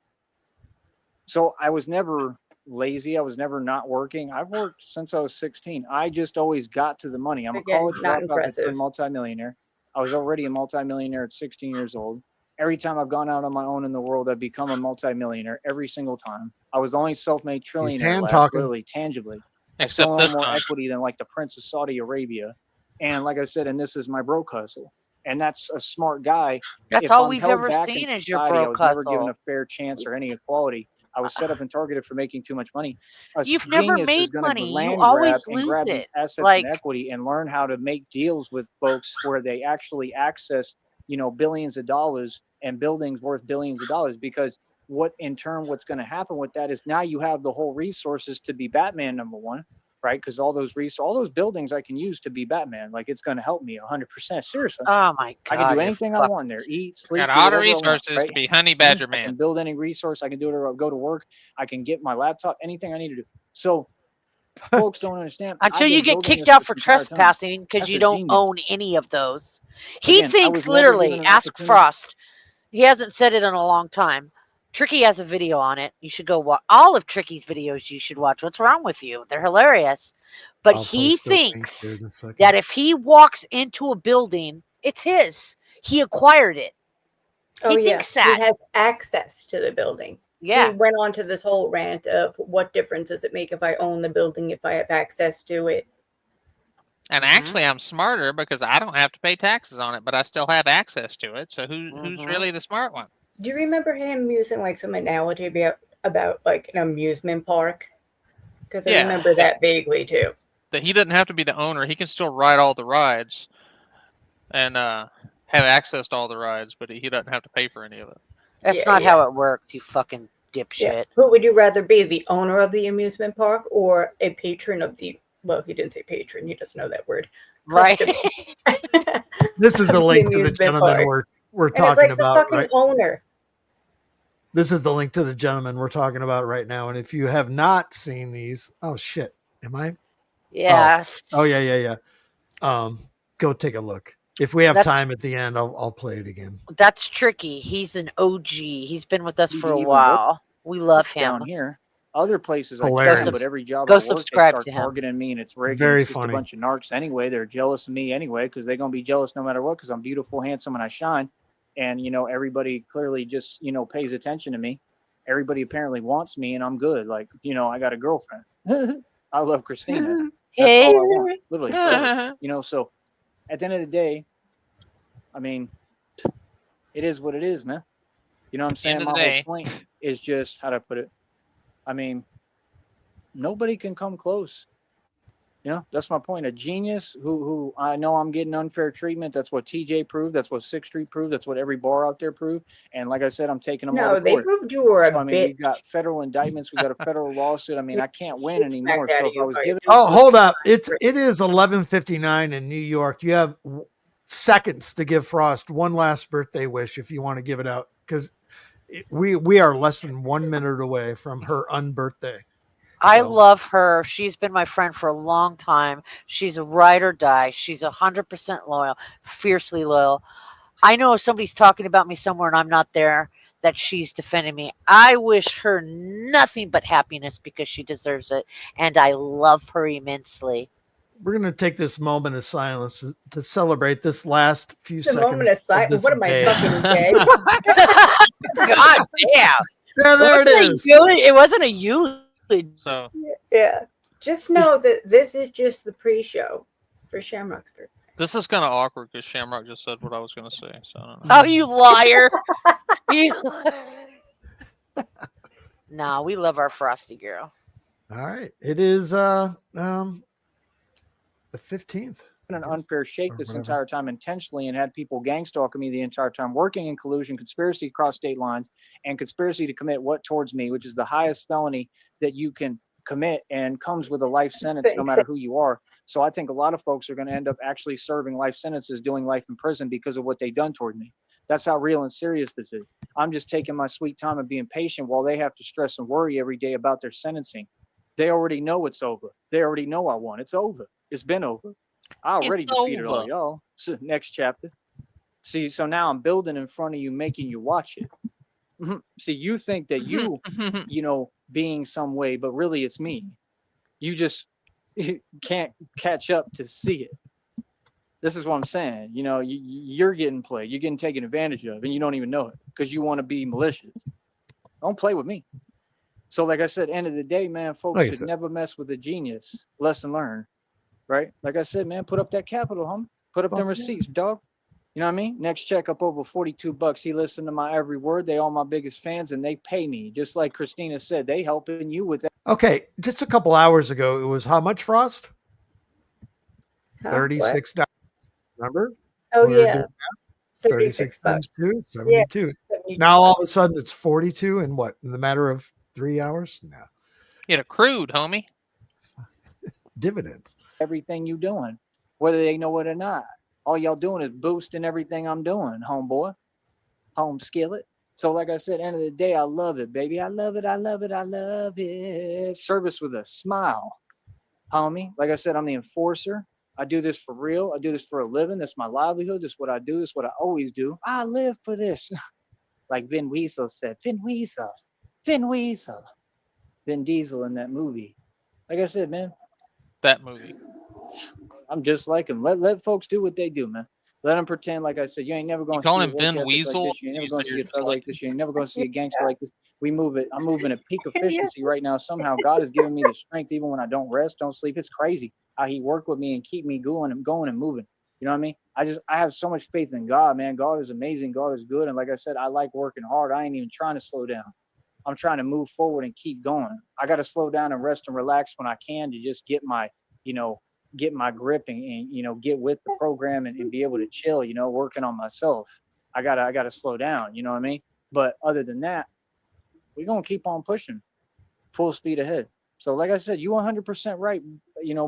So I was never lazy. I was never not working. I've worked since I was 16. I just always got to the money. I'm a Again, college not dropout that impressive. turned multimillionaire. I was already a multimillionaire at 16 years old. Every time I've gone out on my own in the world, I've become a multimillionaire every single time. I was the only self-made trillionaire hand last, talking. literally, tangibly. I still Except own this more time. equity than like the Prince of Saudi Arabia. And like I said, and this is my broke hustle. And that's a smart guy. That's If all I'm we've held ever back in seen is your society, I broke was never given hustle. a fair chance or any equality. I was set up and targeted for making too much money. A You've never genius is made going to money. You land always grab and lose grab these it. assets Like, and equity and learn how to make deals with folks where they actually access, billions of dollars and buildings worth billions of dollars. Because what's going to happen with that is now you have the whole resources to be Batman, number one, right? Because all those buildings I can use to be Batman. Like, it's going to help me 100%. Seriously. oh my I can God, do you're anything I fuck. want there. Eat, sleep, Got do all the whatever I want, resources right? to be honey badger I can man. build any resource. I can do it or go to work. I can get my laptop, anything I need to do. So folks don't understand. Until I've you been get building kicked this out for entire time. trespassing because That's you a don't genius. own any of those. He Again, I thinks was never given literally, an ask opportunity. Frost. He hasn't said it in a long time. Tricky has a video on it. You should go watch all of Tricky's videos. You should watch. What's wrong with you? They're hilarious. But I'll he post a link thinks here in a second. that if he walks into a building, it's his. He acquired it. Oh, He yeah. thinks that. He has access to the building. Yeah. He went on to this whole rant of what difference does it make if I own the building, if I have access to it. And actually, I'm smarter because I don't have to pay taxes on it, but I still have access to it. So who's really the smart one? Do you remember him using like some analogy about like an amusement park? Because I Yeah. remember that vaguely too. That he doesn't have to be the owner. He can still ride all the rides and have access to all the rides, but he doesn't have to pay for any of it. That's Yeah, not yeah. how it works, you fucking dipshit. Yeah. Who would you rather be, the owner of the amusement park or a patron of the? Well, he didn't say patron. He doesn't know that word. Right. This is the Of link to the amusement gentleman park. we're And it's talking like the about, fucking right? owner. This is the link to the gentleman we're talking about right now. And if you have not seen these, oh shit, am I? Yes. Oh yeah. Go take a look. If we have That's- time at the end, I'll play it again. That's Tricky. He's an OG. He's been with us You for can a even while. We love him. Down here, other places I Hilarious. can, but every job Go I work, subscribe they start to him. targeting me, and it's rigged. Very It's just funny. a bunch of narcs anyway. They're jealous of me anyway because they're gonna be jealous no matter what because I'm beautiful, handsome, and I shine. And everybody clearly just pays attention to me. Everybody apparently wants me, and I'm good. Like I got a girlfriend. I love Christina. That's Hey. all I want, literally. Forever. So at the end of the day, I mean, it is what it is, man. You know what I'm saying? End of My the whole day. point is just, how do I put it? I mean, nobody can come close. That's my point. A genius who I know I'm getting unfair treatment. That's what TJ proved. That's what 6th Street proved. That's what every bar out there proved. And like I said, I'm taking them all No, to they court. proved you were a So, I mean, bitch. we've got federal indictments. We got a federal lawsuit. I mean, I can't win Shit anymore. smacked out So of if I you was by given, Oh, hold up. It is 11:59 in New York. You have seconds to give Frost one last birthday wish if you want to give it out, because we are less than 1 minute away from her unbirthday. I So- love her. She's been my friend for a long time. She's a ride or die. She's 100% loyal, fiercely loyal. I know if somebody's talking about me somewhere and I'm not there, that she's defending me. I wish her nothing but happiness because she deserves it, and I love her immensely. We're going to take this moment of silence to celebrate this last few It's a seconds. moment of silence. this What am I day. fucking gay? God damn! Yeah, there it is. It wasn't a eulogy. So Yeah. Just know that this is just the pre-show for Shamrock's birthday. this is kind of awkward because Shamrock just said what I was going to say. So I don't know. Oh, you liar! Nah, we love our Frosty girl. All right. It is the 15th. An unfair shake Or this whatever. entire time intentionally and had people gang stalking me the entire time, working in collusion, conspiracy across state lines, and conspiracy to commit what towards me, which is the highest felony that you can commit and comes with a life sentence no matter who you are. So I think a lot of folks are going to end up actually serving life sentences, doing life in prison because of what they've done toward me. That's how real and serious this is. I'm just taking my sweet time and being patient while they have to stress and worry every day about their sentencing. They already know it's over. They already know I won. It's over. It's been over. I already defeated all y'all. So next chapter. See, so now I'm building in front of you, making you watch it. See, you think that you, being some way, but really it's me. You just can't catch up to see it. This is what I'm saying. You're getting played. You're getting taken advantage of, and you don't even know it because you want to be malicious. Don't play with me. So, like I said, end of the day, man, folks should never mess with a genius. Lesson learned. Right? Like I said, man, put up that capital, homie. Put up them receipts, dog. You know what I mean? Next check up over $42. He listened to my every word. They all my biggest fans, and they pay me. Just like Christina said, they helping you with that. Okay, just a couple hours ago, it was how much, Frost? $36. Remember? Oh, We were yeah. doing that. 36 times 2, 72. Yeah. Now all of a sudden it's 42 in the matter of 3 hours? No. It accrued, homie. Dividends. Everything you doing, whether they know it or not. All y'all doing is boosting everything I'm doing, homeboy. Home skillet. So like I said, end of the day, I love it, baby. I love it. I love it. I love it. Service with a smile, homie. Like I said, I'm the enforcer. I do this for real. I do this for a living. That's my livelihood. That's what I do. That's what I always do. I live for this. Like Vin Weasel said. Vin Weasel. Vin Weasel. Vin Diesel in that movie. Like I said, man. That movie. I'm just like him. Let folks do what they do, man. Let them pretend, like I said, you ain't never going to see a work ethic Weasel? like this. You ain't never going to see a thug like this. You ain't never going to see a gangster like this. We move it. I'm moving at peak efficiency right now. Somehow God has given me the strength, even when I don't rest, don't sleep. It's crazy how He worked with me and keep me going and moving. You know what I mean? I have so much faith in God, man. God is amazing. God is good. And like I said, I like working hard. I ain't even trying to slow down. I'm trying to move forward and keep going. I got to slow down and rest and relax when I can to just get my, get my grip and get with the program and be able to chill, working on myself. I gotta slow down, you know what I mean? But other than that, we're gonna keep on pushing full speed ahead. So like I said, you 100% right,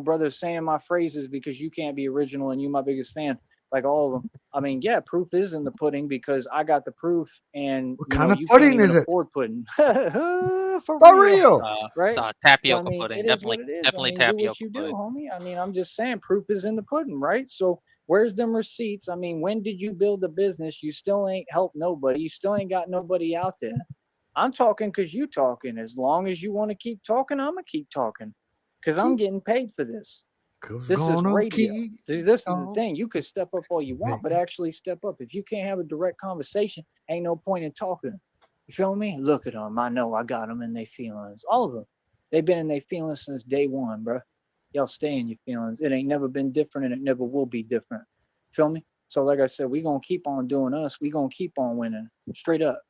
brother, saying my phrases because you can't be original and you my biggest fan, like all of them. I mean, yeah, proof is in the pudding because I got the proof and what kind of you pudding can't even is it? afford pudding. For real. Right? Tapioca So, pudding. it is what it is. Definitely do tapioca what you pudding. do, homie. I'm just saying proof is in the pudding, right? So where's them receipts? When did you build a business? You still ain't helped nobody. You still ain't got nobody out there. I'm talking because you talking. As long as you want to keep talking, I'm going to keep talking because I'm getting paid for this. This is radio. This is the thing. You could step up all you want, but actually step up. If you can't have a direct conversation, ain't no point in talking. You feel me? Look at them. I know I got them in their feelings. All of them. They've been in their feelings since day one, bro. Y'all stay in your feelings. It ain't never been different and it never will be different. Feel me? So like I said, we going to keep on doing us. We going to keep on winning. Straight up.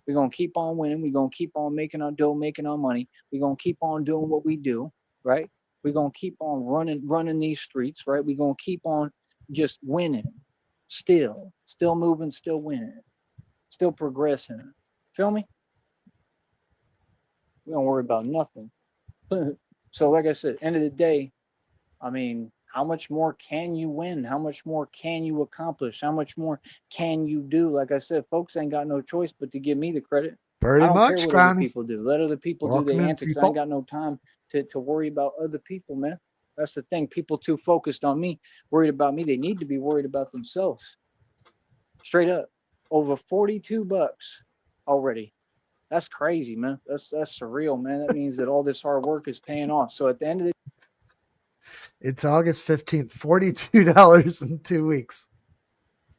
We're going to keep on winning. We're going to keep on making our dough, making our money. We're going to keep on doing what we do, right? We're going to keep on running these streets, right? We're going to keep on just winning. Still moving, still winning. Still progressing. Feel me? We don't worry about nothing. So like I said, end of the day, how much more can you win? How much more can you accomplish? How much more can you do? Like I said, folks ain't got no choice but to give me the credit. Pretty I don't much, care what Connie. other people do. Let other people do their antics. I ain't got no time to worry about other people, man. That's the thing. People too focused on me, worried about me. They need to be worried about themselves. Straight up. Over $42 already. That's crazy, man. That's surreal, man. That means that all this hard work is paying off. So at the end of the It's August 15th, $42 in 2 weeks.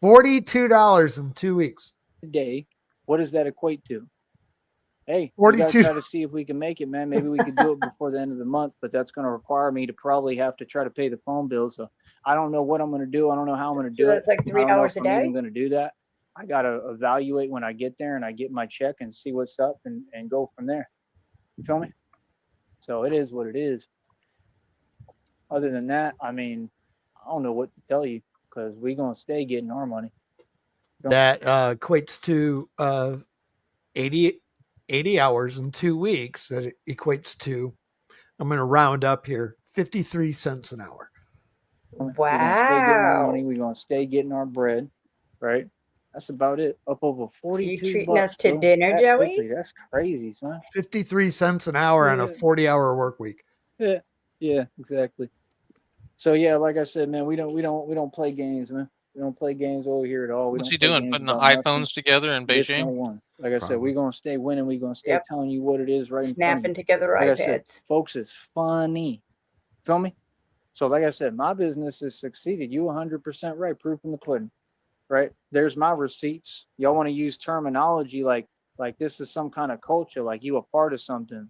$42 in 2 weeks. day, what does that equate to? Hey, we gotta 42. try to see if we can make it, man. Maybe we could do it before the end of the month, but that's gonna require me to probably have to try to pay the phone bill. So I don't know what I'm gonna do. I don't know how I'm gonna So do it. that's like I don't know $3 if a I'm day. even gonna do that. I gotta evaluate when I get there and I get my check and see what's up and go from there. You feel me? So it is what it is. Other than that, I mean, I don't know what to tell you because we gonna stay getting our money. That equates to 80 hours in 2 weeks. That equates to, I'm going to round up here, 53 cents an hour. We're gonna stay getting our money. Wow. We're gonna stay getting our bread, right? That's about it. Up over You 42 treating us bucks, to bro. dinner, That Joey? quickly, that's crazy, son. 53 cents an hour on a Yeah. 40-hour work week. Yeah, exactly. So yeah, like I said, man, we don't play games, man. We don't play games over here at all. We What's don't he play doing? games Putting the about nothing. iPhones together in Additional Beijing? one. Like I said, Probably. we're gonna stay winning. We're gonna stay Yep. telling you what it is right in front of Snapping you. together Like I said, iPads. folks, it's funny. Feel me? So like I said, my business has succeeded. You 100% right. Proof in the pudding. Right? There's my receipts. Y'all want to use terminology like this is some kind of culture, like you a part of something.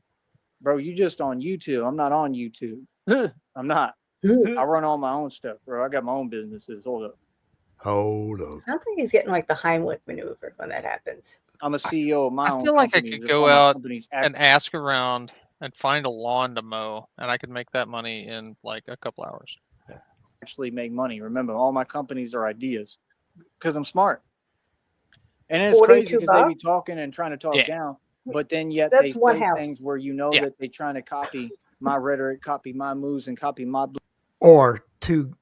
Bro, you just on YouTube. I'm not on YouTube. I'm not. I run all my own stuff, bro. I got my own businesses. Hold up. Hold up. Sounds like he's getting like the Heimlich maneuver when that happens. I'm a CEO of my I own feel like I companies. could If go all my out companies and ask around and find a lawn to mow, and I could make that money in like a couple hours. actually make money. Remember, all my companies are ideas because I'm smart. And it's 42 crazy because they be bucks? talking and trying to talk Yeah. down, but then yet That's they one say house. things where you know Yeah. that they trying to copy my rhetoric, copy my moves, and copy my Or two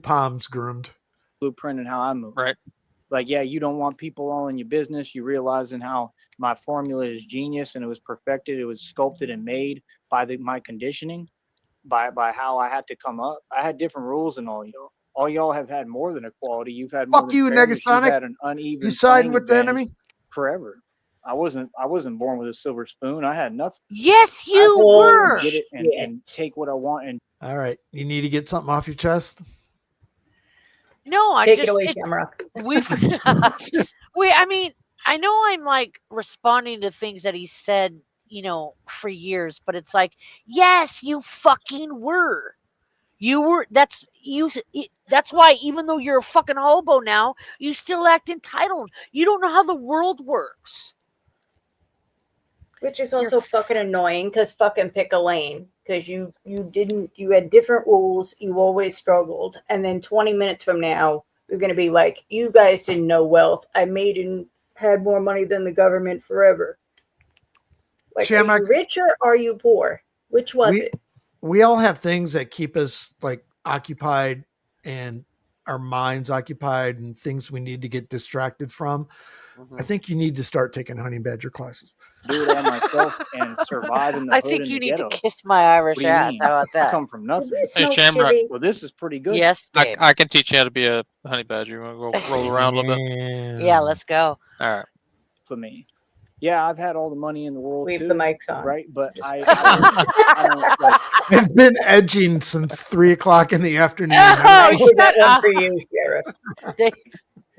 palms groomed. blueprint and how I move. Right. Like, yeah, you don't want people all in your business. You realizing how my formula is genius and it was perfected. It was sculpted and made by my conditioning, by how I had to come up. I had different rules than all y'all. All y'all have had more than equality. You've had more Fuck than you, fairness. You've Negasonic. had an uneven You siding playing with the advantage enemy? forever. I wasn't born with a silver spoon. I had nothing. Yes, I had you to go and were. get it and take what I want and All right. You need to get something off your chest? No, I Take just it away, Shamrock. we've I mean, I know I'm like responding to things that he said, for years, but it's like, yes, you fucking were. You were. That's why even though you're a fucking hobo now, you still act entitled. You don't know how the world works. Which is also fucking annoying because fucking pick a lane. Because you had different rules, you always struggled. And then 20 minutes from now, you're going to be like, you guys didn't know wealth. I made and had more money than the government forever. Like, Shamrock, are you rich or are you poor? Which was it? We all have things that keep us like occupied and our minds occupied and things we need to get distracted from. I think you need to start taking honey badger classes. do it all myself and survive in the I hood think and you the need ghetto. to kiss my Irish What do you ass. mean? How about I that? come from Did nothing. we Hey, smoke Shamrock. shitty? Well, this is pretty good. Yes, Dave. I can teach you how to be a honey badger. You want to go roll around a little bit? Yeah, let's go. All right. For me. Yeah, I've had all the money in the world Leave too. the mics on. Right, but Just- I don't like. I've been edging since 3:00 in the afternoon. I Oh, did that shut one up. for you, Sheriff.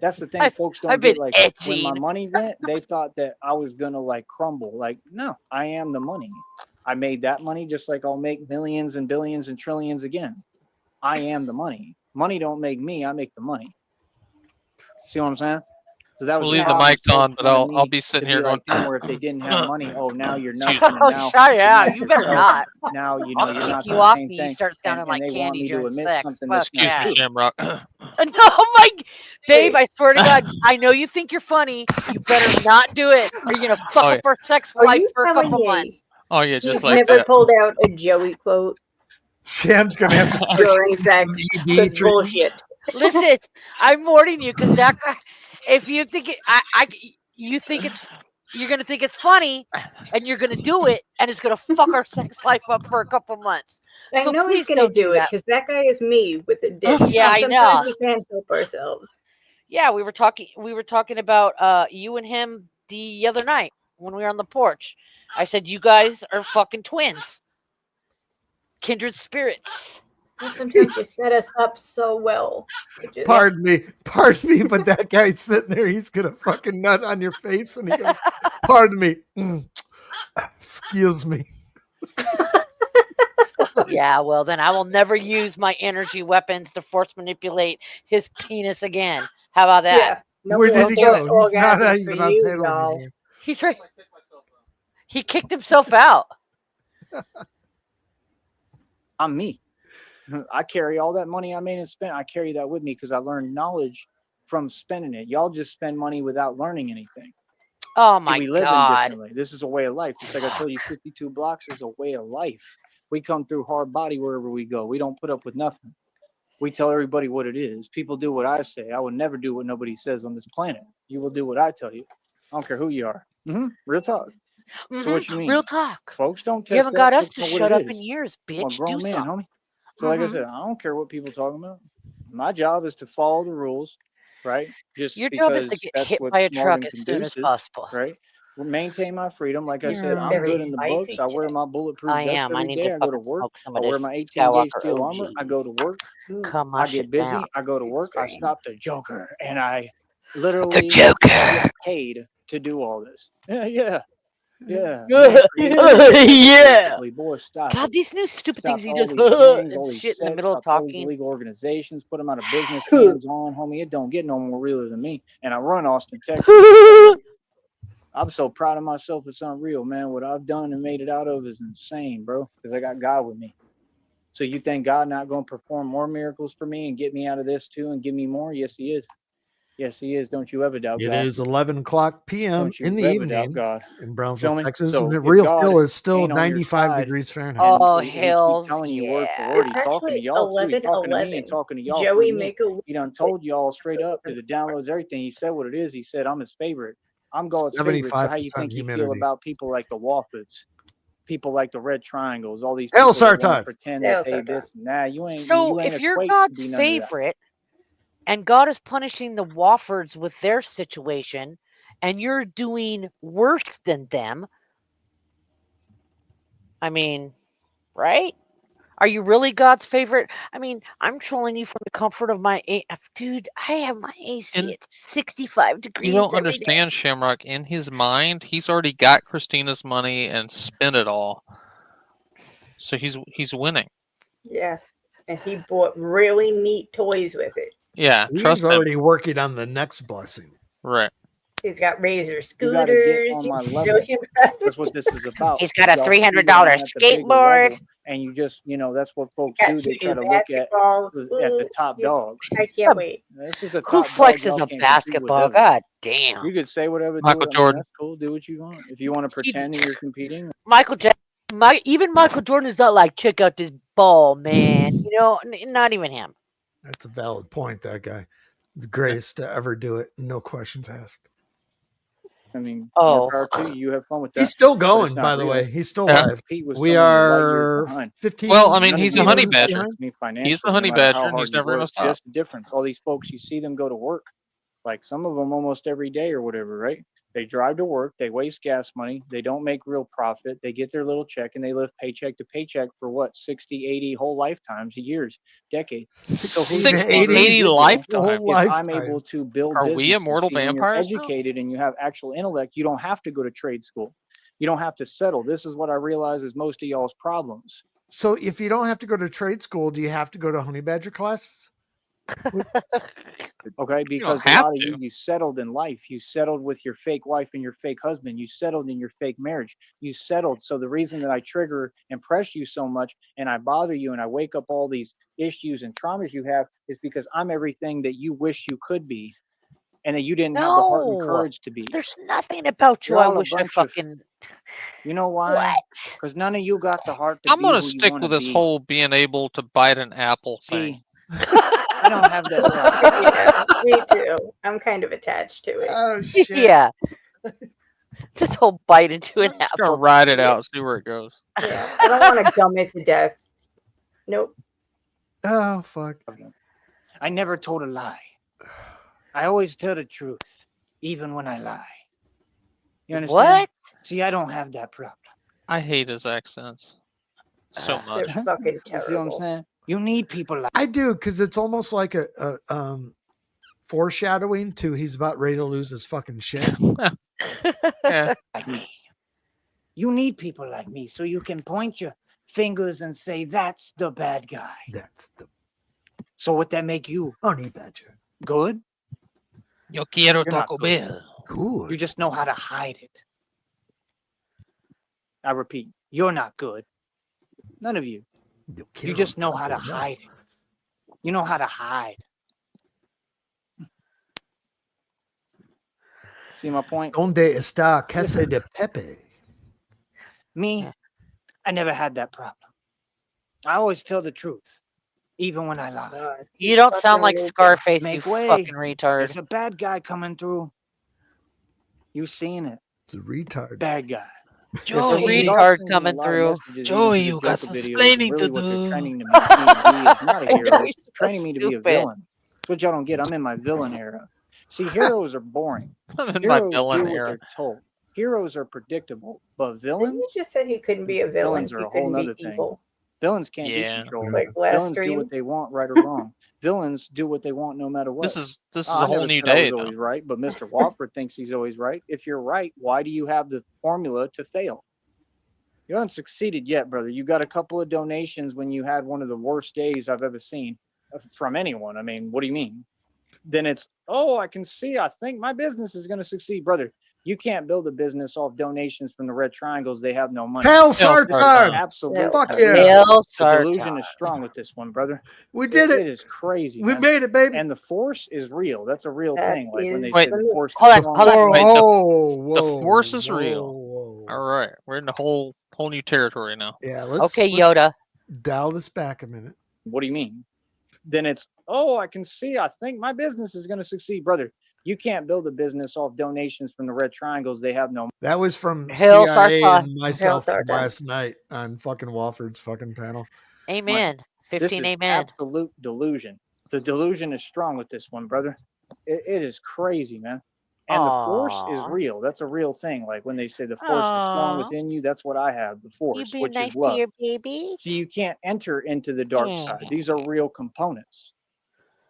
That's the thing, I've- folks I've don't get. been Like when my edging. money went, they thought that I was gonna like crumble. Like, no, I am the money. I made that money just like I'll make millions and billions and trillions again. I am the money. Money don't make me. I make the money. See what I'm saying? So that was We'll the leave the problem. mics Folks on, but wanted I'll me be to sitting be here going. like them, where if they didn't have money, oh, now you're Excuse nothing, and Oh, now shut you're up. not You better yourself. not. Now you I'll know you're kick not you the off same and you thing, start sounding and like they want candy me to during admit sex. something Fuck that's not Excuse me, true. Shamrock. No, my Dave, I swear to God, I know you think you're funny. You better not do it, or you're gonna fuck Oh, up our sex Are life you for a telling couple months. me Oh yeah, just he's like never that. pulled out a Joey quote Sham's gonna have to start during sex? ED Because treatment. bullshit. Listen, I'm warning you because that guy. If you think it, you think it's, you're gonna think it's funny, and you're gonna do it, and it's gonna fuck our sex life up for a couple months. I So know he's please going to don't do do it that. because that guy is me with a dick. Yeah, And I sometimes know. we can't help ourselves. Yeah, we were talking about you and him the other night when we were on the porch. I said, you guys are fucking twins. Kindred spirits. Sometimes you set us up so well. Pardon me, but that guy's sitting there, he's gonna fucking nut on your face, and he goes, "Pardon me, excuse me." Yeah, well, then I will never use my energy weapons to force manipulate his penis again. How about that? Yeah. No Where more did he go? forced He's not orgasms even for on you, panel y'all. anymore. He's right. He kicked himself out. I'm me. I carry all that money I made and spent. I carry that with me because I learned knowledge from spending it. Y'all just spend money without learning anything. Oh See, my we live in God. differently. This is a way of life. Just like I told you, 52 blocks is a way of life. We come through hard body wherever we go. We don't put up with nothing. We tell everybody what it is. People do what I say. I will never do what nobody says on this planet. You will do what I tell you. I don't care who you are. Real talk. So what you mean? Real talk. Folks don't You test haven't got that. us Folks to know what shut it up is. in years, I'm a bitch. Do grown man, something. homie. So like I said, I don't care what people talking about. My job is to follow the rules, right? Just Your job is because to get that's hit what's by a smart truck and as soon as conducive, possible. right? Maintain my freedom. Like I said, It's I'm very good in the books. spicy, I wear Jack. my bulletproof I vest am. I every need day. to I go to fucking work. smoke some I of wear this my 18 gauge Skywalker steel OG. armor. I go to work. Calm my I get shit busy. down. I go to work. I Strain. stop the Joker, and I The literally Joker. get paid to do all this. Yeah. Yeah. Basically, boy, stop God, it. these new stupid Stop things he all does these gangs, all and these shit in the sets, middle of stop all these talking. illegal organizations, put them out of business, hands on, homie. It don't get no more realer than me. And I run Austin, Texas. I'm so proud of myself. It's unreal, man. What I've done and made it out of is insane, bro. Because I got God with me. So you think God not going to perform more miracles for me and get me out of this too and give me more? Yes, He is. Yes, He is. Don't you ever doubt It God. is 11:00 p.m. Don't you in the ever doubt evening God. in Feel Brownsville, me? Texas, and So the if real God feel is still ain't on your 95 side degrees Fahrenheit. and Oh, he keep hells telling you word for yeah. word, It's he's talking to actually y'all too. He's talking to me and 11:11. talking to y'all Joey through me. make a He done told y'all straight up through the downloads, everything. He said what it is. He said, I'm his favorite. I'm God's favorite. So how you 75% think he feel humidity. about people like the Woffits, people like the Red Triangles, all these Hail people that want to Sartan. pretend that Hail they Sartan. this and that? You So ain't if you're equate to God's be none of that. favorite and God is punishing the Woffords with their situation and you're doing worse than them, I mean, right? Are you really God's favorite? I mean, I'm trolling you from the comfort of my dude. I have my AC And at 65 you degrees don't every day. understand, Shamrock. In his mind, he's already got Christina's money and spent it all. So he's winning. Yeah. And he bought really neat toys with it. Yeah, He's trust him. already working on the next blessing. Right. He's got Razor You got to get scooters. on my You level. know him. That's what this is about. He's got a Y'all see that $300 I'm at the bigger skateboard. level, and you just, that's what folks Got do. 2 They try new to look at basketballs. the top Ooh, dog. I can't wait. This is a Who top dog. flexes Y'all a can't compete with basketball? ever. God damn. You could say whatever, do Michael it. Jordan. That's cool. Do what you want. If you want to pretend that you're competing, Michael Jackson. Even Michael Jordan is not like, check out this ball, man. You know, not even him. That's a valid point, that guy. The greatest to ever do it. No questions asked. I mean, more Oh. power to you. You have fun with that. He's still but it's going, not by the real. way. He's still Yeah. live. Compete with We someone you're light years are behind. 15. Well, I mean, None of he's you a honey have badger. access to me financially, He's a honey no matter how badger, and hard he's you never work. gonna See, stop. that's the difference. All these folks, you see them go to work. Like some of them almost every day or whatever, right? They drive to work, they waste gas money, they don't make real profit, they get their little check and they live paycheck to paycheck for what, 60, 80 whole lifetimes, years, decades. So who's 60 60, smarter 80 individual lifetimes. whole if I'm able lifetimes. to build Are we businesses? immortal See, when you're vampires now? educated and you have actual intellect, you don't have to go to trade school. You don't have to settle. This is what I realize is most of y'all's problems. So if you don't have to go to trade school, do you have to go to honey badger classes? Okay, You don't because a have lot of to. you settled in life. You settled with your fake wife and your fake husband. You settled in your fake marriage. You settled. So the reason that I trigger and press you so much and I bother you and I wake up all these issues and traumas you have is because I'm everything that you wish you could be and that you didn't have the heart and No. courage to be. There's nothing about you You're I all a wish I bunch of, fucking. you know why? What? Because none of you got the heart to I'm be gonna who you stick want with to this be. whole being able to bite an apple thing. See, I don't have that problem. Yeah, me too. I'm kind of attached to it. Oh, shit. Yeah. This whole bite into an I'm just gonna apple. ride it out, see where it goes. Yeah, I don't want to gum it to death. Nope. Oh, fuck. I never told a lie. I always tell the truth, even when I lie. You understand? What? See, I don't have that problem. I hate his accents so They're much. fucking You see what I'm terrible. saying? You need people like I do, because it's almost like a foreshadowing to he's about ready to lose his fucking shit. Yeah. me. You need people like me so you can point your fingers and say, that's the bad guy. That's the So would that make you honey badger. good? Yo quiero You're not Taco good. Bell. You Good. just know how to hide it. I repeat, you're not good. None of you. Yo You quiero just know how to Taco Bell. hide it. You know how to hide. See my point? Donde está Casa de Pepe? Me, I never had that problem. I always tell the truth, even when I lie. God, You he's don't fucking sound like naked. Scarface, you Make way. fucking retard. There's a bad guy coming through. You seen it. It's a retard. Bad guy. Joey. Y'all Retard send me coming a lot of through. messages Joey, even you through the got Joker some videos. explaining Really to what they're do. training me to be is not a I hero. know, They're he's so training me to be a stupid. villain. That's what y'all don't get. I'm in my villain era. See, heroes are boring. I'm in my Heroes do villain what era. they're told. Heroes are predictable, but Didn't villains, you just say he couldn't be a villain? Villains are He a whole couldn't be nother thing. evil. villains can't Yeah. be controlled. Like last Villains do stream. what they want, right or wrong. Villains do what they want, no matter what. This is I a whole never new said I day was though. always right, but Mr. Walford thinks he's always right. If you're right, why do you have the formula to fail? You haven't succeeded yet, brother. You got a couple of donations when you had one of the worst days I've ever seen from anyone. I mean, what do you mean? Then it's, oh, I can see. I think my business is going to succeed, brother. You can't build a business off donations from the Red Triangles. They have no money. Hail This is Sartar! absolute. Fuck delusion. yeah. Hail The delusion Sartar. is strong with this one, brother. We did It it. is crazy. We man. made it, baby. And the force is real. That's a real That thing. Like when they is say Wait, the force hold is on, strong. hold on. Whoa, Wait, whoa, force is whoa, real. whoa. All right, we're in a whole new territory now. Yeah, let's Okay, let's Yoda. dial this back a minute. What do you mean? Then it's, oh, I can see. I think my business is going to succeed, brother. You can't build a business off donations from the Red Triangles. They have no. That was from Hail CIA Sartar. and myself Hail from Sartar. last night on fucking Walford's fucking panel. Amen. This 15 is amen. absolute delusion. The delusion is strong with this one, brother. It is crazy, man. And the force is Aw. real. That's a real thing. Like when they say the force is strong Aw. within you, that's what I have, the You force, be which nice is to love. your baby. See, you can't enter into the dark side. These are real components.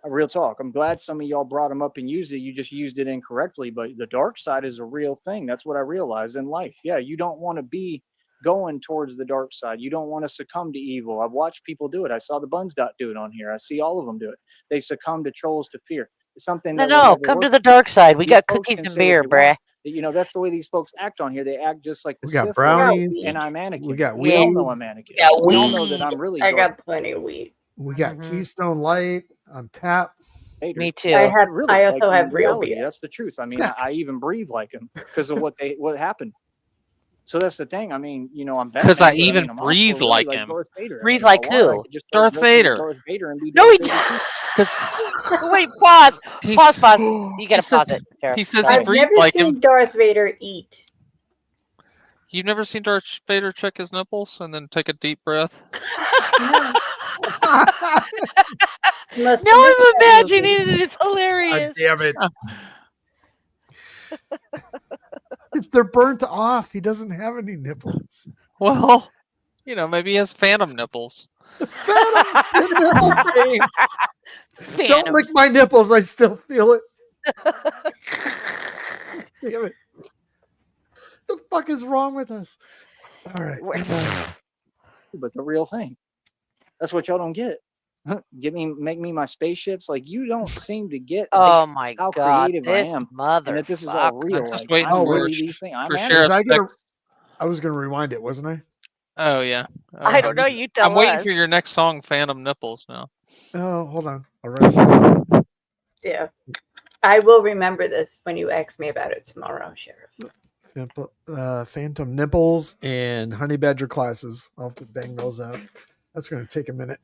Real talk. I'm glad some of y'all brought them up and used it. You just used it incorrectly, but the dark side is a real thing. That's what I realized in life. Yeah, you don't want to be going towards the dark side. You don't want to succumb to evil. I've watched people do it. I saw the Buns Dot do it on here. I see all of them do it. They succumb to trolls to fear. It's something No, that will no, never come to work. the dark side. We These got folks cookies can and say what beer, they bruh. want. You know, that's the way these folks act on here. They act just like the We got Sith Lord, brownies. and I'm Anakin. We got We all weed. know I'm Anakin. Yeah, We all know weed. that I'm really I Darth got plenty of weed. We got Mhm. Keystone Light on tap. Vader. Me I too. have. Really, I also like, in have real reality, beer. that's the truth. I mean, I even breathe like him because of what happened. So that's the thing. I mean, you know, I'm Batman. 'Cause I but even mean, I'm also breathe really like him. Darth Vader. Breathe if I like wanted, I who? could just Darth start dressing as Vader. Darth Vader and be No, Darth he. Vader too. Because Wait, pause. Pause, pause. You he gotta says pause it. Sarah. he says Sorry. he I've breathes never like seen him. Darth Vader eat. You've never seen Darth Vader check his nipples and then take a deep breath? No. Must Now have I'm missed that movie. imagining it. It's God hilarious. damn it. They're burnt off. He doesn't have any nipples. Well, you know, maybe he has phantom nipples. Phantom nipple pain. Don't Phantom. lick my nipples. I still feel it. Damn it. The fuck is wrong with us? All right. But the real thing. That's what y'all don't get. Make me my spaceships. Like you don't seem to get Oh my how God, creative I this am, mother. and that this is all real. I'm just Like waiting I'm for- really these things. I'm for Anakin. Sheriff Was Specs. I was going to rewind it, wasn't I? Oh yeah. I don't know. You tell I'm waiting us. for your next song, Phantom Nipples. Now. Oh, hold on. All right. Yeah. I will remember this when you ask me about it tomorrow, Sheriff. Phantom nipples and honey badger classes. I'll have to bang those out. That's going to take a minute.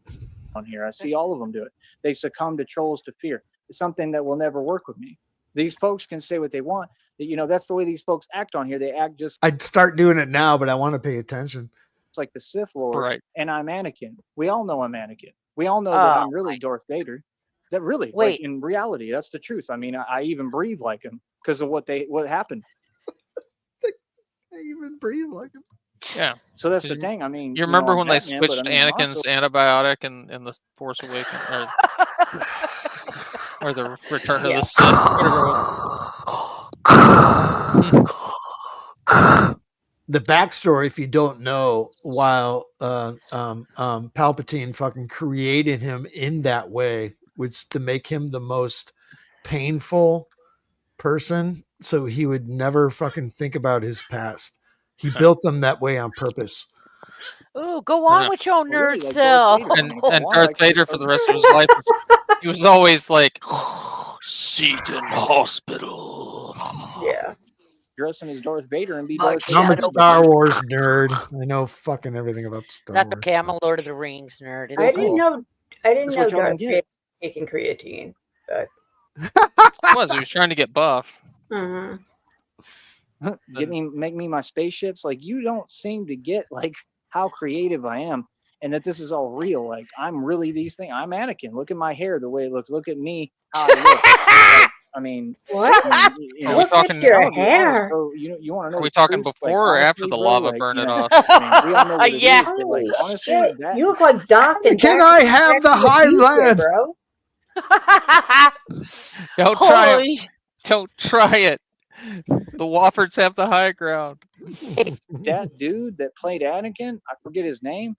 On here, I see all of them do it. They succumb to trolls to fear. It's something that will never work with me. These folks can say what they want. You know, that's the way these folks act on here. They act just I'd start doing it now, but I want to pay attention. like the Sith Lord. Right. And I'm Anakin. We all know I'm Anakin. We all know that Oh, I'm really Darth Vader. That really, Wait. like in reality, that's the truth. I mean, I even breathe like him because of what happened. The can't even breathe like him. Yeah. So that's 'Cause the you- thing. I mean, You remember I'm when they Batman, but switched I mean, I'm Anakin's also antibiotic in the Force Awakens or the Return of Yeah. the Sith? Whatever it was. The backstory, if you don't know, while Palpatine fucking created him in that way, was to make him the most painful person, so he would never fucking think about his past. He built him that way on purpose. Ooh, go I on know. with your Well, really, nerd like Darth Vader. self. I mean, if you And want, Darth I can Vader for start the rest of his life he was always like Seton Hospital. Yeah. dressing as Darth Vader and be My Darth Vader. I'm a shadow Star Wars nerd. I know fucking everything about Star That's Wars. okay. I'm a Lord of the Rings nerd. It's I didn't cool. know. I didn't That's know what y'all Darth don't Vader get. taking creatine, but He was trying to get buff. mhm. Make me my spaceships. Like, you don't seem to get like how creative I am, and that this is all real. Like, I'm really these things. I'm Anakin. Look at my hair, the way it looks. Look at me, how I look. Like, I mean, What? you Are know, we Look talking- at your I'm gonna be honest, hair. bro. You want to know? Are we the talking truth? before or after honestly, the bro, lava like, burned you it know, off? I mean, we all know what it Yeah. is, but like, Holy honestly, shit! that You look like Doc and Can Jack I have the Jack high future, land? bro. Don't try it. Holy Don't try it. The Wofford's have the high ground. that dude that played Anakin, I forget his name.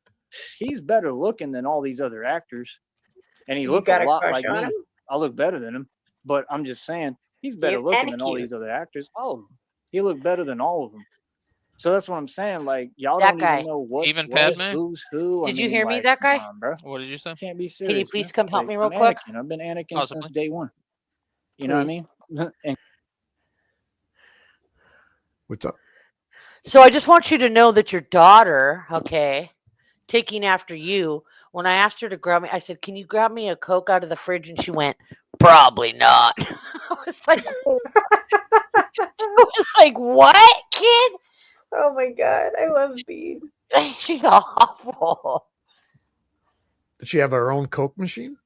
He's better looking than all these other actors, and he You looked got a a lot crush like on me. him? I look better than him, but I'm just saying he's better He's looking kinda than all cute. these other actors. All of them. He looked better than all of them. So that's what I'm saying. Like, y'all That don't guy. even know what's Even what, Padme? who's who. Did I you mean, hear me, like, that guy? come on, bro. What did you say? Can't be Can serious. you please man. come help Like, me real I'm quick? Anakin. I've been Anakin Possibly. since day one. You know what I Please. mean? And What's up? So I just want you to know that your daughter, okay, taking after you, when I asked her to grab me, I said, "Can you grab me a Coke out of the fridge?" And she went, "Probably not." I was like, what, kid? Oh my god, I love Bean. She's awful. Does she have her own Coke machine?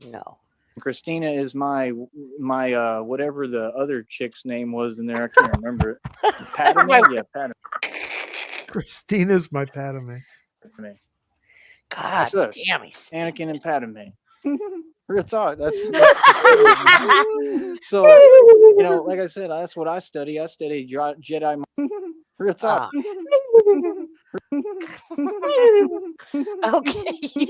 No. Christina is my whatever the other chick's name was in there. I can't remember it. Padme? Yeah, Padme. Christina's my Padme. God That's us. damn, he's Anakin and Padme. Real talk. That's so, you know, like I said, that's what I study. I study Jedi. Real talk. Okay.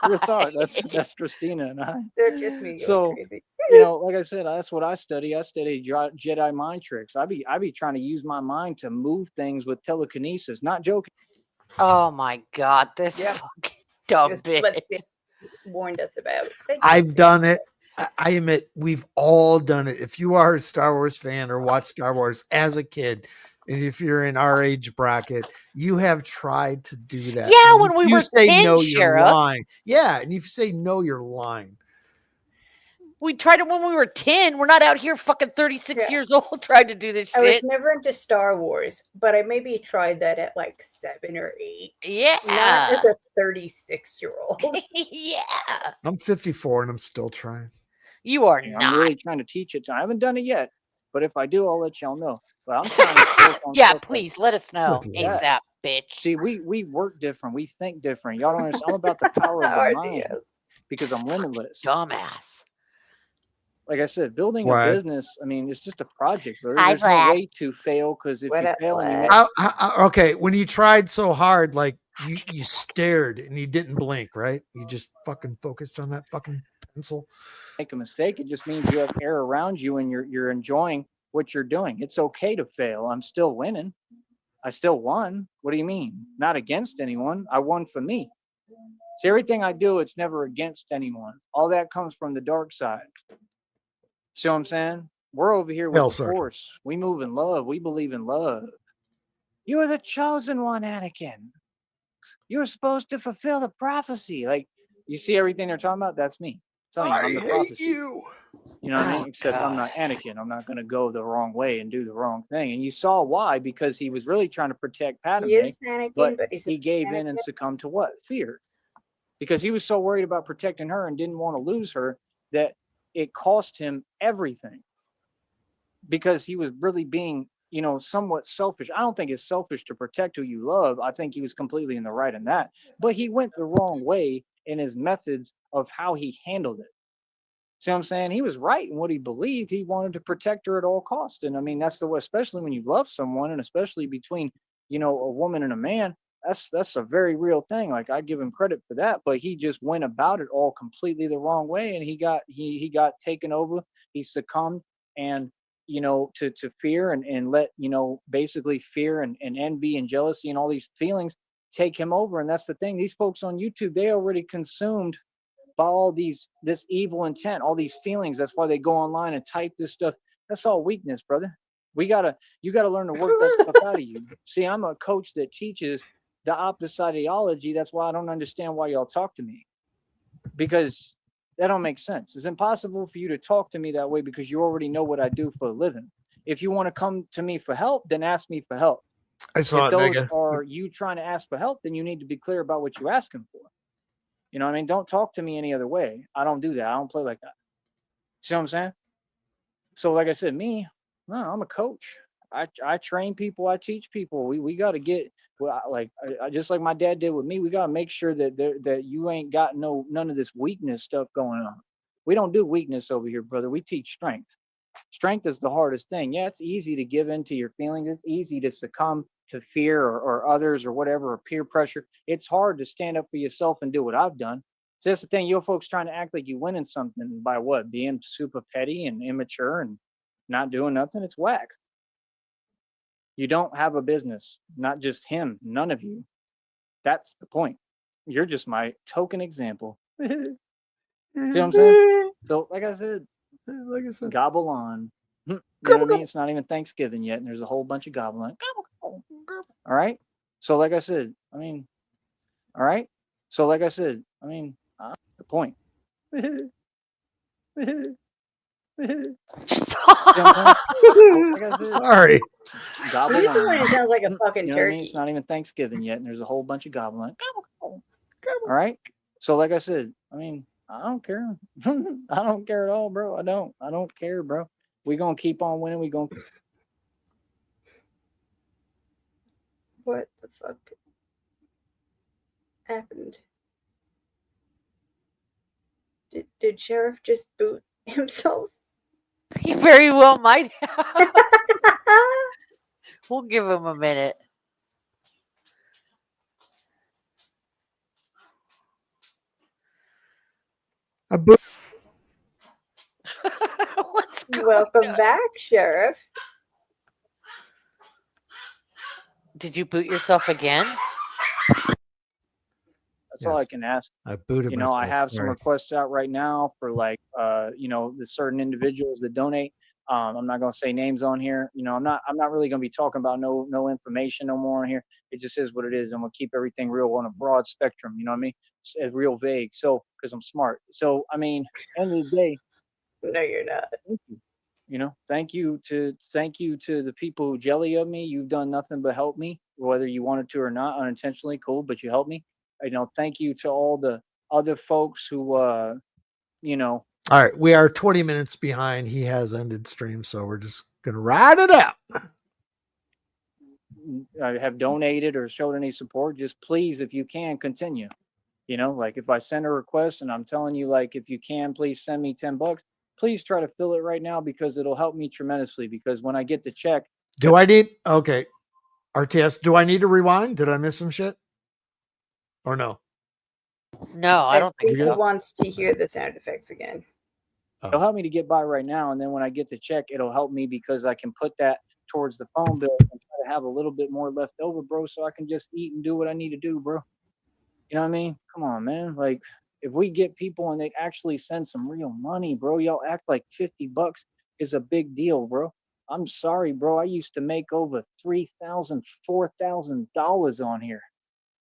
Real talk. That's Christina and I. They're just me going So, crazy. you know, like I said, that's what I study. I study Jedi mind tricks. I be trying to use my mind to move things with telekinesis. Not joking. Oh my God, this Yep. fucking dumb Just bitch. let's get warned us about. Thank you. I've done it. I admit we've all done it. If you are a Star Wars fan or watch Star Wars as a kid, and if you're in our age bracket, you have tried to do that. Yeah, And when if we you were say 10, no, you're Sheriff. lying. Yeah, and if you say no, you're lying. We tried it when we were 10. We're not out here fucking 36 Yeah. years old trying to do this I was shit. never into Star Wars, but I maybe tried that at like 7 or 8. Yeah. Not as a 36-year-old. Yeah. I'm 54 and I'm still trying. You are I'm not. really trying to teach it. I haven't done it yet, but if I do, I'll let y'all know. But I'm trying to work on Yeah, stuff like please let us know. Good Lord. ASAP, bitch. See, we work different. We think different. Y'all don't understand. I'm about the power of the mind RDS. because I'm limitless. Dumbass. Like I said, building Vlad. a business, I mean, it's just a project. Hi, There's no Vlad. way to fail because if What you up, fail and you Vlad? make Okay, when you tried so hard, like you stared and you didn't blink, right? You just fucking focused on that fucking pencil. a mistake, it just means you have air around you and you're enjoying what you're doing. It's okay to fail. I'm still winning. I still won. What do you mean? Not against anyone. I won for me. See, everything I do, it's never against anyone. All that comes from the dark side. See what I'm saying? We're over here with Hell, the Sergeant. force. We move in love. We believe in love. You are the chosen one, Anakin. You're supposed to fulfill the prophecy. Like, you see everything they're talking about? That's me. I'm telling you, I'm the prophecy. you. You know what I Oh, mean? Except I'm not Anakin. I'm not going to go the wrong way and do the wrong thing. And you saw why, because he was really trying to protect Padme, He is Anakin, but but he's he gave in and succumbed to what? Fear. Because he was so worried about protecting her and didn't want to lose her that it cost him everything. Because he was really being, somewhat selfish. I don't think it's selfish to protect who you love. I think he was completely in the right in that. But he went the wrong way in his methods of how he handled it. See what I'm saying? He was right in what he believed. He wanted to protect her at all costs. And I mean, that's the way, especially when you love someone, and especially between, a woman and a man, that's a very real thing. Like, I give him credit for that, but he just went about it all completely the wrong way, and he got taken over. He succumbed, and to fear, and let, basically fear, and envy and jealousy and all these feelings take him over. And that's the thing. These folks on YouTube, they already consumed by all this evil intent, all these feelings. That's why they go online and type this stuff. That's all weakness, brother. You gotta learn to work that stuff out of you. See, I'm a coach that teaches the opposite ideology. That's why I don't understand why y'all talk to me, because that don't make sense. It's impossible for you to talk to me that way because you already know what I do for a living. If you want to come to me for help, then ask me for help. I saw If it, those Mega. are you trying to ask for help, then you need to be clear about what you're asking for. You know what I mean? Don't talk to me any other way. I don't do that. I don't play like that. See what I'm saying? So, like I said, no, I'm a coach. I train people. I teach people. We got to get, well, I just like my dad did with me. We got to make sure that you ain't got none of this weakness stuff going on. We don't do weakness over here, brother. We teach strength. Strength is the hardest thing. Yeah, it's easy to give in to your feelings. It's easy to succumb to fear, or others, or whatever, or peer pressure. It's hard to stand up for yourself and do what I've done. So that's the thing. You folks trying to act like you winning something by what? Being super petty and immature and not doing nothing. It's whack. You don't have a business. Not just him. None of you. That's the point. You're just my token example. See what I'm saying? So, like I said, gobble on. You know what I mean? It's not even Thanksgiving yet, and there's a whole bunch of gobbling. All right. So, like I said, all right. So, like I said, the point. See what I'm saying? So, like I said, Sorry. gobble He's the one on. who sounds like a fucking You know what I mean? It's turkey. not even Thanksgiving yet, and there's a whole bunch of gobbling. All right. So, like I said, I don't care. I don't care at all, bro. I don't care, bro. We gonna keep on winning. We gonna. What the fuck happened? Did Sheriff just boot himself? He very well might have. We'll give him a minute. I boot- What's going Welcome on? back, Sheriff. Did you boot yourself again? That's all I Yes. can ask. I booted I myself. have some Sorry. requests out right now for the certain individuals that donate. I'm not gonna say names on here. I'm not really gonna be talking about no information no more on here. It just is what it is. I'm gonna keep everything real on a broad spectrum. You know what I mean? It's real vague. So, because I'm smart. So, end of the day, No, you're not. thank you. Thank you to the people who jelly of me. You've done nothing but help me, whether you wanted to or not, unintentionally. Cool, but you helped me. Thank you to all the other folks who All right, we are 20 minutes behind. He has ended stream, so we're just gonna ride it out. have donated or showed any support. Just please, if you can, continue. Like if I send a request and I'm telling you, like, if you can, please send me $10. Please try to fill it right now because it'll help me tremendously. Because when I get the check, Do I need okay? RTS, do I need to rewind? Did I miss some shit? Or no? No, I don't think he so. wants to hear the sound effects again. it'll help me to get by right now. And then when I get the check, it'll help me because I can put that towards the phone bill and try to have a little bit more left over, bro, so I can just eat and do what I need to do, bro. You know what I mean? Come on, man. Like, if we get people and they actually send some real money, bro, y'all act like $50 is a big deal, bro. I'm sorry, bro. I used to make over $3,000, $4,000 on here.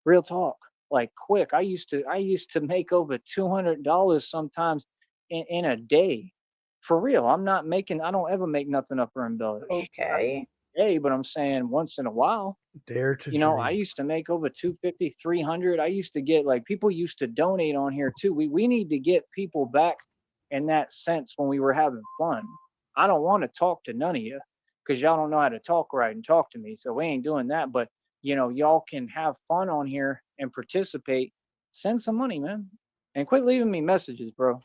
Real talk. Like, quick. I used to make over $200 sometimes in a day. For real. I don't ever make nothing up for embellish. Okay. Hey, but I'm saying once in a while. Dare to I used to make over 250, 300. I used to get, like, people used to donate on here too. We need to get people back in that sense when we were having fun. I don't want to talk to none of you. because y'all don't know how to talk right and talk to me. So we ain't doing that. But y'all can have fun on here and participate. Send some money, man, and quit leaving me messages, bro.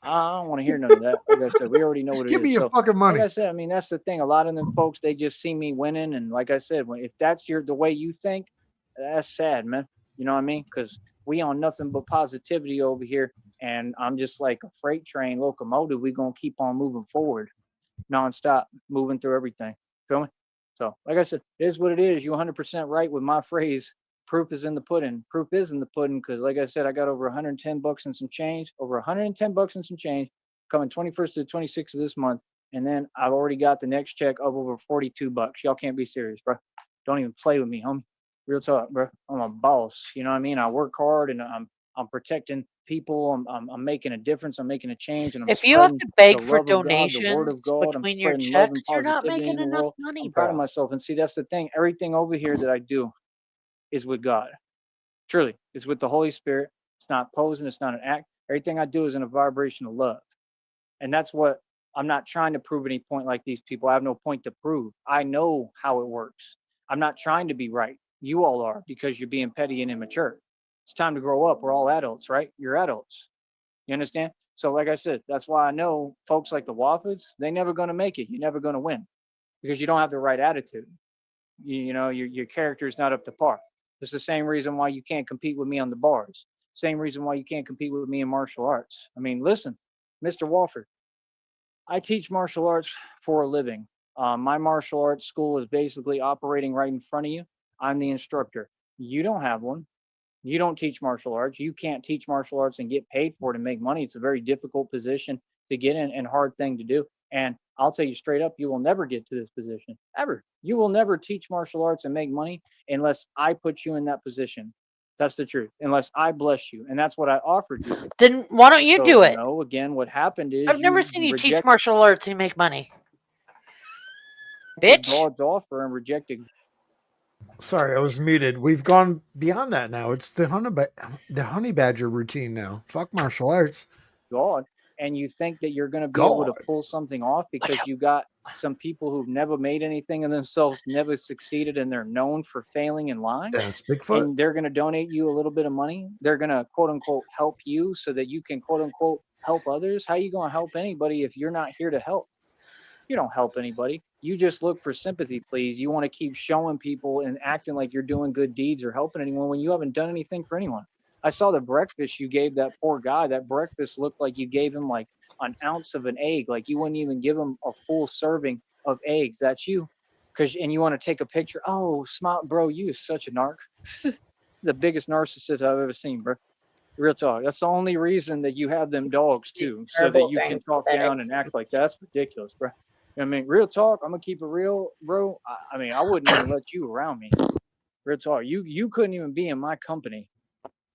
I don't want to hear none of that. Like I said, we already know Just what it give me is. your So, fucking like money. I said, I mean, that's the thing. A lot of them folks, they just see me winning, and like I said, if that's the way you think, that's sad, man. You know what I mean? Because we on nothing but positivity over here, and I'm just like a freight train locomotive. We gonna keep on moving forward, nonstop, moving through everything. Feel me? So, like I said, it is what it is. You 100% right with my phrase. Proof is in the pudding. Proof is in the pudding because, like I said, I got over 110 bucks and some change. Over 110 bucks and some change coming 21st to the 26th of this month, and then I've already got the next check of over 42 bucks. Y'all can't be serious, bro. Don't even play with me, homie. Real talk, bro. I'm a boss. You know what I mean? I work hard and I'm protecting people. I'm making a difference. I'm making a change, and I'm If you have spreading to the beg for love of God, the word of donations God. I'm between your spreading love and checks, you're not positivity in making the enough world. money, I'm proud of bro. myself. And see, that's the thing. Everything over here that I do is with God. Truly, it's with the Holy Spirit. It's not posing. It's not an act. Everything I do is in a vibration of love. And that's what I'm not trying to prove any point like these people. I have no point to prove. I know how it works. I'm not trying to be right. You all are because you're being petty and immature. It's time to grow up. We're all adults, right? You're adults. You understand? So, like I said, that's why I know folks like the Wofford, they never going to make it. You're never going to win because you don't have the right attitude. Your character is not up to par. It's the same reason why you can't compete with me on the bars. Same reason why you can't compete with me in martial arts. I mean, listen, Mr. Wofford, I teach martial arts for a living. My martial arts school is basically operating right in front of you. I'm the instructor. You don't have one. You don't teach martial arts. You can't teach martial arts and get paid for it and make money. It's a very difficult position to get in and hard thing to do. And I'll tell you straight up, you will never get to this position ever. You will never teach martial arts and make money unless I put you in that position. That's the truth. Unless I bless you. And that's what I offered you. Then why don't you So, do it? again, what happened is I've never you seen you teach rejected martial arts and make money, bitch. God's offer and rejected Sorry, I was muted. We've gone beyond that now. It's the honey badger routine now. Fuck martial arts. God. And you think that you're going to be able God. to pull something off because you got some people who've never made anything of themselves, never succeeded, and they're known for failing and lying. That's Bigfoot. And they're going to donate you a little bit of money. They're going to quote unquote help you so that you can quote unquote help others. How are you going to help anybody if you're not here to help? You don't help anybody. You just look for sympathy, please. You want to keep showing people and acting like you're doing good deeds or helping anyone when you haven't done anything for anyone. I saw the breakfast you gave that poor guy. That breakfast looked like you gave him like an ounce of an egg. Like you wouldn't even give him a full serving of eggs. That's you. And you want to take a picture. Oh, smile, bro, you is such a narc. The biggest narcissist I've ever seen, bro. Real talk. That's the only reason that you have them dogs too, so that Terrible you can thing talk that down it's- and act like that. That's ridiculous, bro. I mean, real talk. I'm gonna keep it real, bro. I mean, I wouldn't even let you around me. Real talk. You couldn't even be in my company.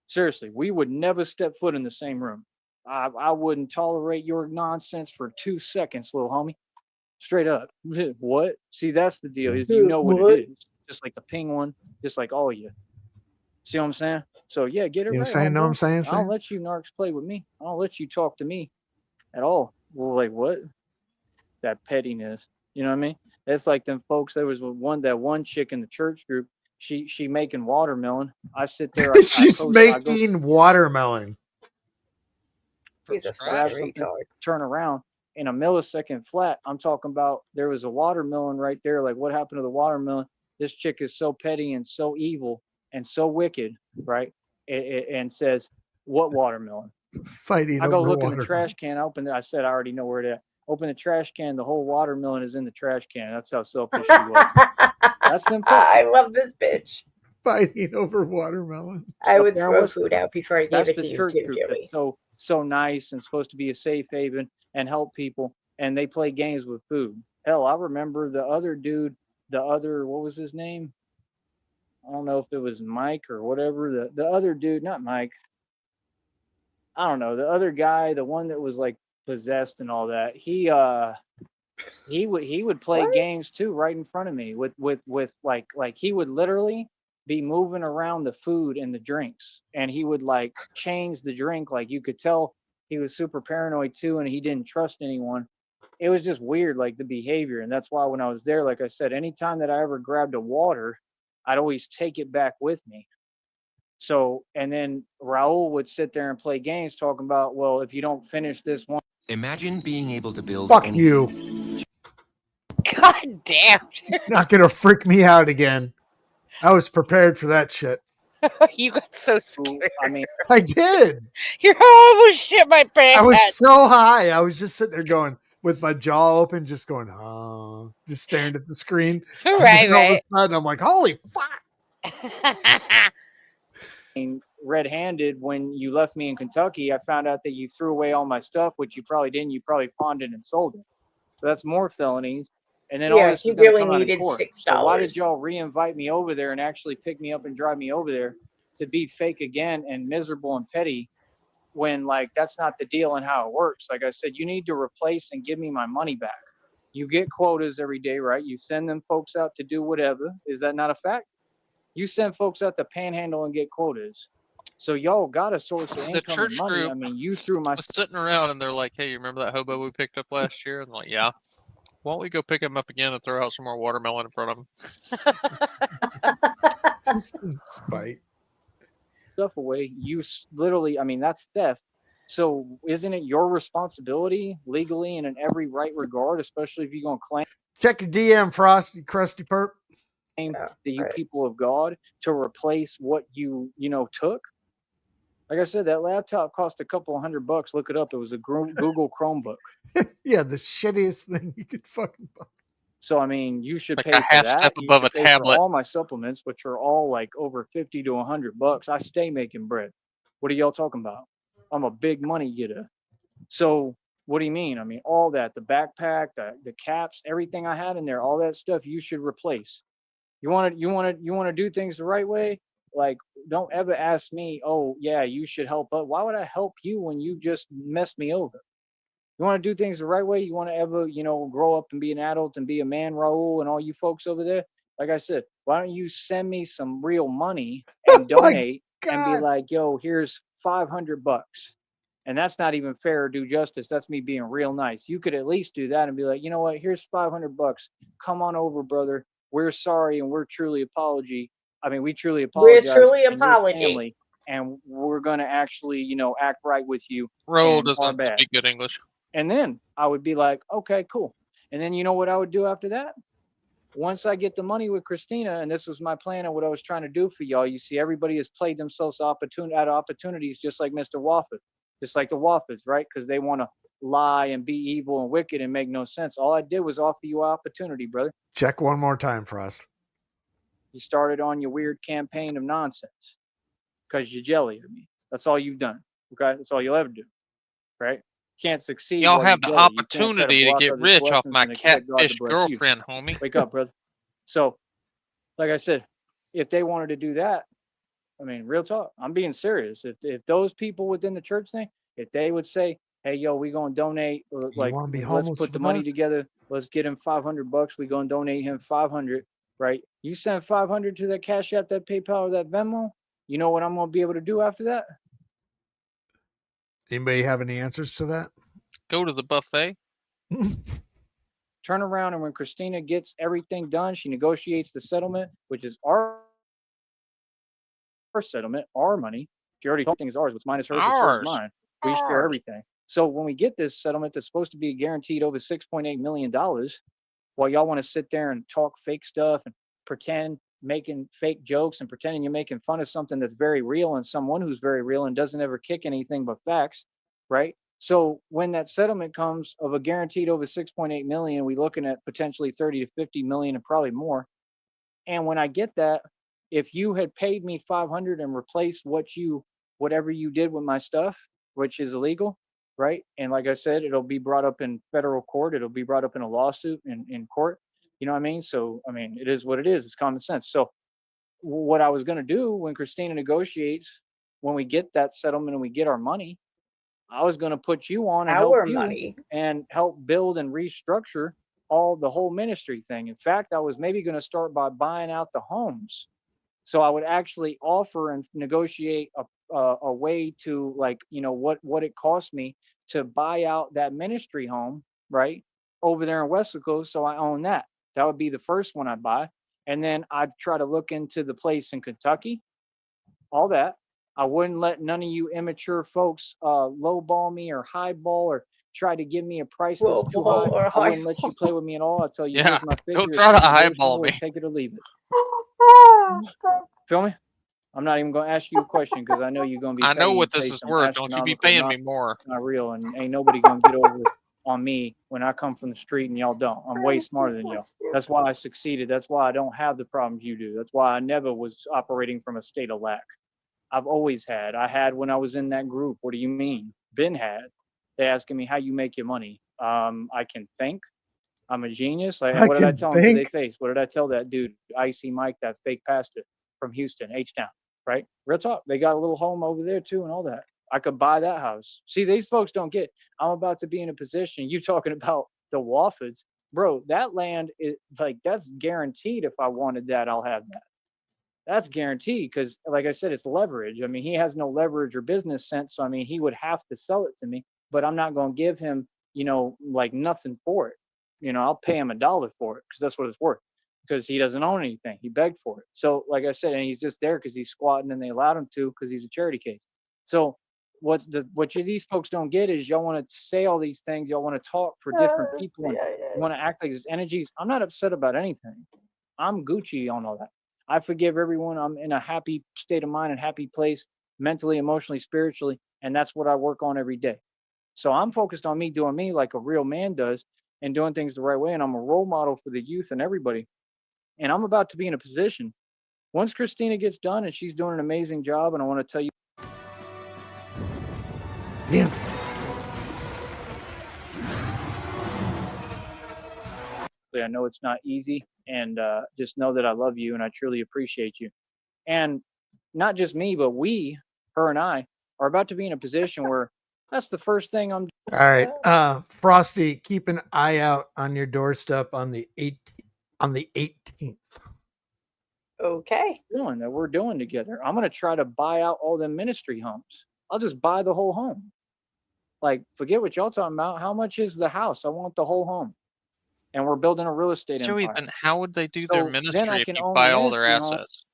Seriously, we would never step foot in the same room. I wouldn't tolerate your nonsense for 2 seconds, little homie. Straight up. What? See, that's the deal. Is you know what it What? is. Just like the ping one, just like all of you. See what I'm saying? So yeah, get it You right, saying? Know what I'm homeboy. saying? I don't let you narcs play with me. I don't let you talk to me at all. Well, like what? That pettiness. You know what I mean? It's like them folks. There was one chick in the church group. She making watermelon. I sit there. She's I go making watermelon. From He's a grab scratch. fucking something, retard. turn around in a millisecond flat. I'm talking about there was a watermelon right there. Like what happened to the watermelon? This chick is so petty and so evil and so wicked, right? And says, "What watermelon?" Fighting I go over look in the watermelon. trash can. I open it. I said, I already know where it is. Open the trash can. The whole watermelon is in the trash can. That's how selfish she was. That's them folks. I love this bitch. Fighting over watermelon. I Up would there in throw West food out before I gave That's it the to you church too, group Joey. that's so nice and supposed to be a safe haven and help people. And they play games with food. Hell, I remember the other dude, what was his name? I don't know if it was Mike or whatever. The other dude, not Mike. I don't know. The other guy, the one that was like possessed and all that. He would play What? games too right in front of me with like he would literally be moving around the food and the drinks, and he would like change the drink. Like you could tell he was super paranoid too, and he didn't trust anyone. it was just weird, like the behavior. And that's why when I was there, like I said, anytime that I ever grabbed a water, I'd always take it back with me. So, and then Raul would sit there and play games talking about, well, if you don't finish this one. Imagine being able to build Fuck any you. God damn. Not gonna freak me out again. I was prepared for that shit. You got so scared. I mean, I did. You're almost shit my pants. I was so high. I was just sitting there going with my jaw open, just going, just staring at the screen. And Right, then all of a right. sudden, I'm like, holy fuck. red-handed when you left me in Kentucky, I found out that you threw away all my stuff, which you probably didn't. You probably pawned it and sold it. So that's more felonies. And then all Yeah, this he is going to really come out of needed court. $6. So why did y'all re-invite me over there and actually pick me up and drive me over there to be fake again and miserable and petty when, like, that's not the deal and how it works? Like I said, you need to replace and give me my money back. You get quotas every day, right? You send them folks out to do whatever. Is that not a fact? You send folks out to panhandle and get quotas. So y'all got a source of The income and church money. group I mean, you threw my was sitting around and they're like, "Hey, you remember that hobo we picked up last year?" And I'm like, "Yeah." Why don't we go pick him up again and throw out some more watermelon in front of him? Just in spite. stuff away. You literally, I mean, that's theft. So isn't it your responsibility legally and in every right regard, especially if you're going to claim Check your DM, Frosty, Crusty Perp. that you people of God to replace what you took? Like I said, that laptop cost a couple of $100. Look it up. It was a Google Chromebook. Yeah, the shittiest thing you could fucking buy. So I mean, you should Like pay a for half that. step You above should a pay tablet. for all my supplements, which are all like over 50 to $100. I stay making bread. What are y'all talking about? I'm a big money getter. So what do you mean? I mean, all that, the backpack, the caps, everything I had in there, all that stuff you should replace. You want to do things the right way? Like, don't ever ask me, oh yeah, you should help. But why would I help you when you just messed me over? You want to do things the right way? You want to ever, grow up and be an adult and be a man, Raul, and all you folks over there? Like I said, why don't you send me some real money and donate and be God. like, yo, here's $500. And that's not even fair or do justice. That's me being real nice. You could at least do that and be like, you know what? Here's $500. Come on over, brother. We're sorry and we're truly apology. I mean, we truly We're apologize. truly and your apology. family, and we're gonna actually, act right with you. Raul and our doesn't bad. speak good English. And then I would be like, okay, cool. And then you know what I would do after that? Once I get the money with Christina, and this was my plan and what I was trying to do for y'all, you see, everybody has played themselves out of opportunities, just like Mr. Wofford, just like the Woffords, right? Because they want to lie and be evil and wicked and make no sense. All I did was offer you opportunity, brother. Check one more time, Frost. You started on your weird campaign of nonsense because you're jelly of me. That's all you've done. Okay, that's all you'll ever do, right? Can't succeed. Y'all while have you're the jelly. You can't try opportunity to block get others' rich off blessings my and expect God to catfish bless you. girlfriend, homie. Wake up, brother. So, like I said, if they wanted to do that, I mean, real talk, I'm being serious. If those people within the church thing, if they would say, hey, yo, we going to donate, or You like, wanna be let's homeless put the with money us? together. Let's get him $500. We going to donate him 500, right? You send 500 to that Cash App, that PayPal, or that Venmo. You know what I'm going to be able to do after that? Anybody have any answers to that? Go to the buffet. Turn around, and when Christina gets everything done, she negotiates the settlement, which is our settlement, our money. She already told things ours. What's mine is hers. What's hers is Ours. mine. We share Ours. everything. So when we get this settlement that's supposed to be guaranteed over $6.8 million, while y'all want to sit there and talk fake stuff and pretend making fake jokes and pretending you're making fun of something that's very real and someone who's very real and doesn't ever kick anything but facts, right? So when that settlement comes of a guaranteed over 6.8 million, we're looking at potentially 30 to 50 million and probably more. And when I get that, if you had paid me 500 and replaced whatever you did with my stuff, which is illegal, right? And like I said, it'll be brought up in federal court. It'll be brought up in a lawsuit in court. You know what I mean? So, I mean, it is what it is. It's common sense. So what I was going to do when Christina negotiates, when we get that settlement and we get our money, I was going to put you on and help Our you money. and help build and restructure the whole ministry thing. In fact, I was maybe going to start by buying out the homes. So I would actually offer and negotiate a way to, like, what it cost me to buy out that ministry home, right? over there in Wesco, so I own that. That would be the first one I'd buy. And then I'd try to look into the place in Kentucky, all that. I wouldn't let none of you immature folks lowball me or highball or try to give me a price that's too high. Lowball or I wouldn't let you play with me at all. I tell you, Yeah, here's my figure. don't try to It's highball negotiable, me. Take it or leave it. Feel me? I'm not even going to ask you a question because I know you're going to be. I know petty what and say this is some worth. Don't you be astronomical paying me more. not real, and ain't nobody going to get over on me when I come from the street and y'all don't. I'm way smarter than y'all. That's why I succeeded. That's why I don't have the problems you do. That's why I never was operating from a state of lack. I've always had. I had when I was in that group. What do you mean? Been had. They asking me how you make your money. I can think. I'm a genius. Like, I what did I can tell them to their think. face? What did I tell that dude, Icy Mike, that fake pastor from Houston, H-Town, right? Real talk. They got a little home over there too and all that. I could buy that house. See, these folks don't get, I'm about to be in a position, you talking about the Woffords. Bro, that land is like, that's guaranteed. If I wanted that, I'll have that. That's guaranteed because, like I said, it's leverage. I mean, he has no leverage or business sense. So, I mean, he would have to sell it to me, but I'm not going to give him, like nothing for it. I'll pay him $1 for it because that's what it's worth because he doesn't own anything. He begged for it. So, like I said, and he's just there because he's squatting and they allowed him to because he's a charity case. So, these folks don't get is y'all want to say all these things. Y'all want to talk for different people and you want to act like there's energies. I'm not upset about anything. I'm Gucci on all that. I forgive everyone. I'm in a happy state of mind and happy place mentally, emotionally, spiritually. And that's what I work on every day. So I'm focused on me doing me like a real man does and doing things the right way. And I'm a role model for the youth and everybody. And I'm about to be in a position. Once Christina gets done and she's doing an amazing job, and I want to tell you. Yeah. I know it's not easy. And just know that I love you and I truly appreciate you. And not just me, but her and I, are about to be in a position where that's the first thing I'm All right. Frosty, keep an eye out on your doorstep on the 18th. Okay. doing that we're doing together. I'm going to try to buy out all them ministry homes. I'll just buy the whole home. Like, forget what y'all talking about. How much is the house? I want the whole home. And we're building a real estate Joey, empire. then how would they do their So then ministry I if can you own buy the all their ministry assets?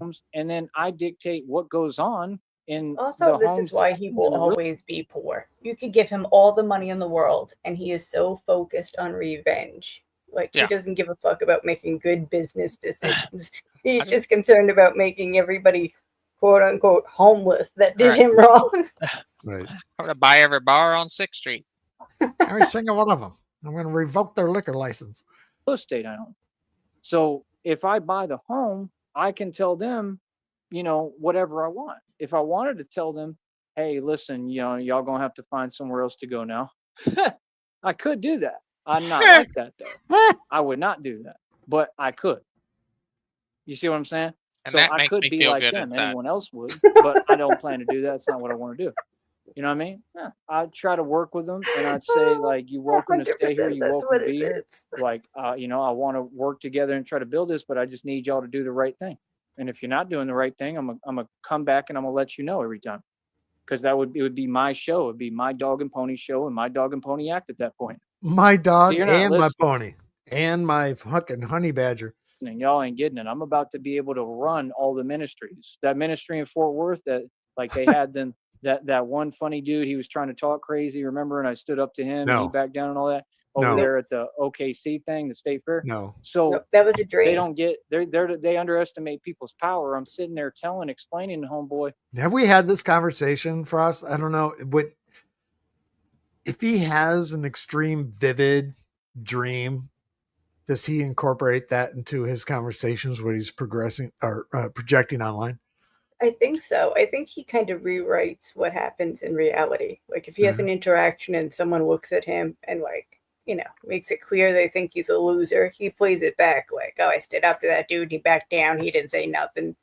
homes, and then I dictate what goes on in Also, the this homes is why that he I will own in real- always be poor. You could give him all the money in the world, and he is so focused on revenge. Like, Yeah. he doesn't give a fuck about making good business decisions. He's just- just concerned about making everybody, quote unquote, homeless that did Right. him wrong. Right. I'm gonna buy every bar on 6th Street. Every single one of them. I'm going to revoke their liquor license. estate I own. So if I buy the home, I can tell them, whatever I want. If I wanted to tell them, hey, listen, y'all gonna have to find somewhere else to go now. I could do that. I'm not like that though. I would not do that, but I could. You see what I'm saying? And So that I makes could me be feel like good them. inside. Anyone else would, but I don't plan to do that. It's not what I want to do. You know what I mean? Yeah. I'd try to work with them and I'd say, like, you're welcome to stay here. 100%, You're that's welcome what to be it here. is. Like, I want to work together and try to build this, but I just need y'all to do the right thing. And if you're not doing the right thing, I'm gonna come back and I'm gonna let you know every time. Because it would be my show. It'd be my dog and pony show and my dog and pony act at that point. My dog you're not and my listening. pony and my fucking honey badger. Y'all ain't getting it. I'm about to be able to run all the ministries. That ministry in Fort Worth that, like, they had them, that one funny dude, he was trying to talk crazy, remember? And I stood up to him and he No. backed down and all that over No. there at the OKC thing, the state fair. No. So Nope, that was a dream. they don't get, they underestimate people's power. I'm sitting there explaining to homeboy. Have we had this conversation, Frost? I don't know. If he has an extreme vivid dream, does he incorporate that into his conversations when he's progressing or projecting online? I think so. I think he kind of rewrites what happens in reality. Like, if he has an interaction and someone looks at him and, like, makes it clear they think he's a loser, he plays it back like, oh, I stood up to that dude, he backed down, he didn't say nothing.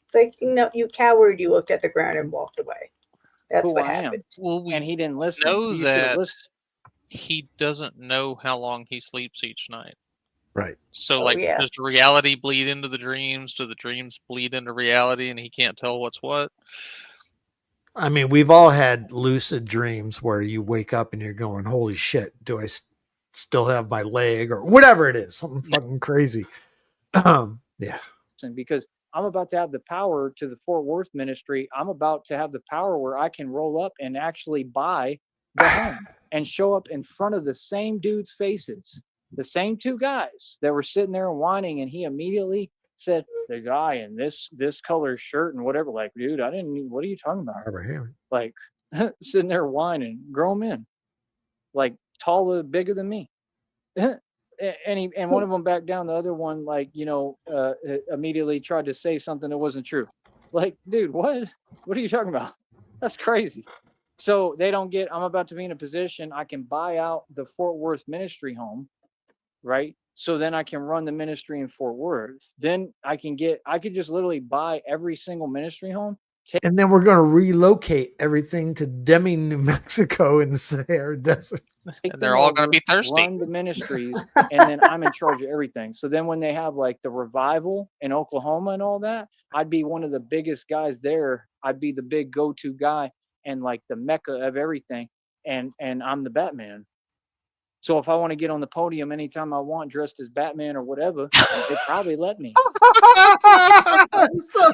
It's like, no, you coward, you looked at the ground and walked away. That's Who what I am. happened. Well, we And he didn't listen. know You should've that listened. he doesn't know how long he sleeps each night. Right. So, Oh, yeah. does reality bleed into the dreams? Do the dreams bleed into reality and he can't tell what's what? I mean, we've all had lucid dreams where you wake up and you're going, holy shit, still have my leg or whatever it is, something fucking crazy. Yeah. Because I'm about to have the power to the Fort Worth ministry. I'm about to have the power where I can roll up and actually buy the home and show up in front of the same dude's faces, the same two guys that were sitting there whining, and he immediately said, the guy in this color shirt and whatever, like, dude, I didn't need, what are you talking about? Like sitting there whining, grown men, like taller, bigger than me. And one of them backed down. The other one, like, immediately tried to say something that wasn't true. Like, dude, what are you talking about? That's crazy. So they don't get, I'm about to be in a position, I can buy out the Fort Worth ministry home, right? So then I can run the ministry in Fort Worth. Then I could just literally buy every single ministry home. And then we're going to relocate everything to Deming, New Mexico in the Sahara Desert. And they're all going to be thirsty. Run the ministries, and then I'm in charge of everything. So then when they have like the revival in Oklahoma and all that, I'd be one of the biggest guys there. I'd be the big go-to guy and like the mecca of everything. And I'm the Batman. So if I want to get on the podium anytime I want, dressed as Batman or whatever, they probably let me. So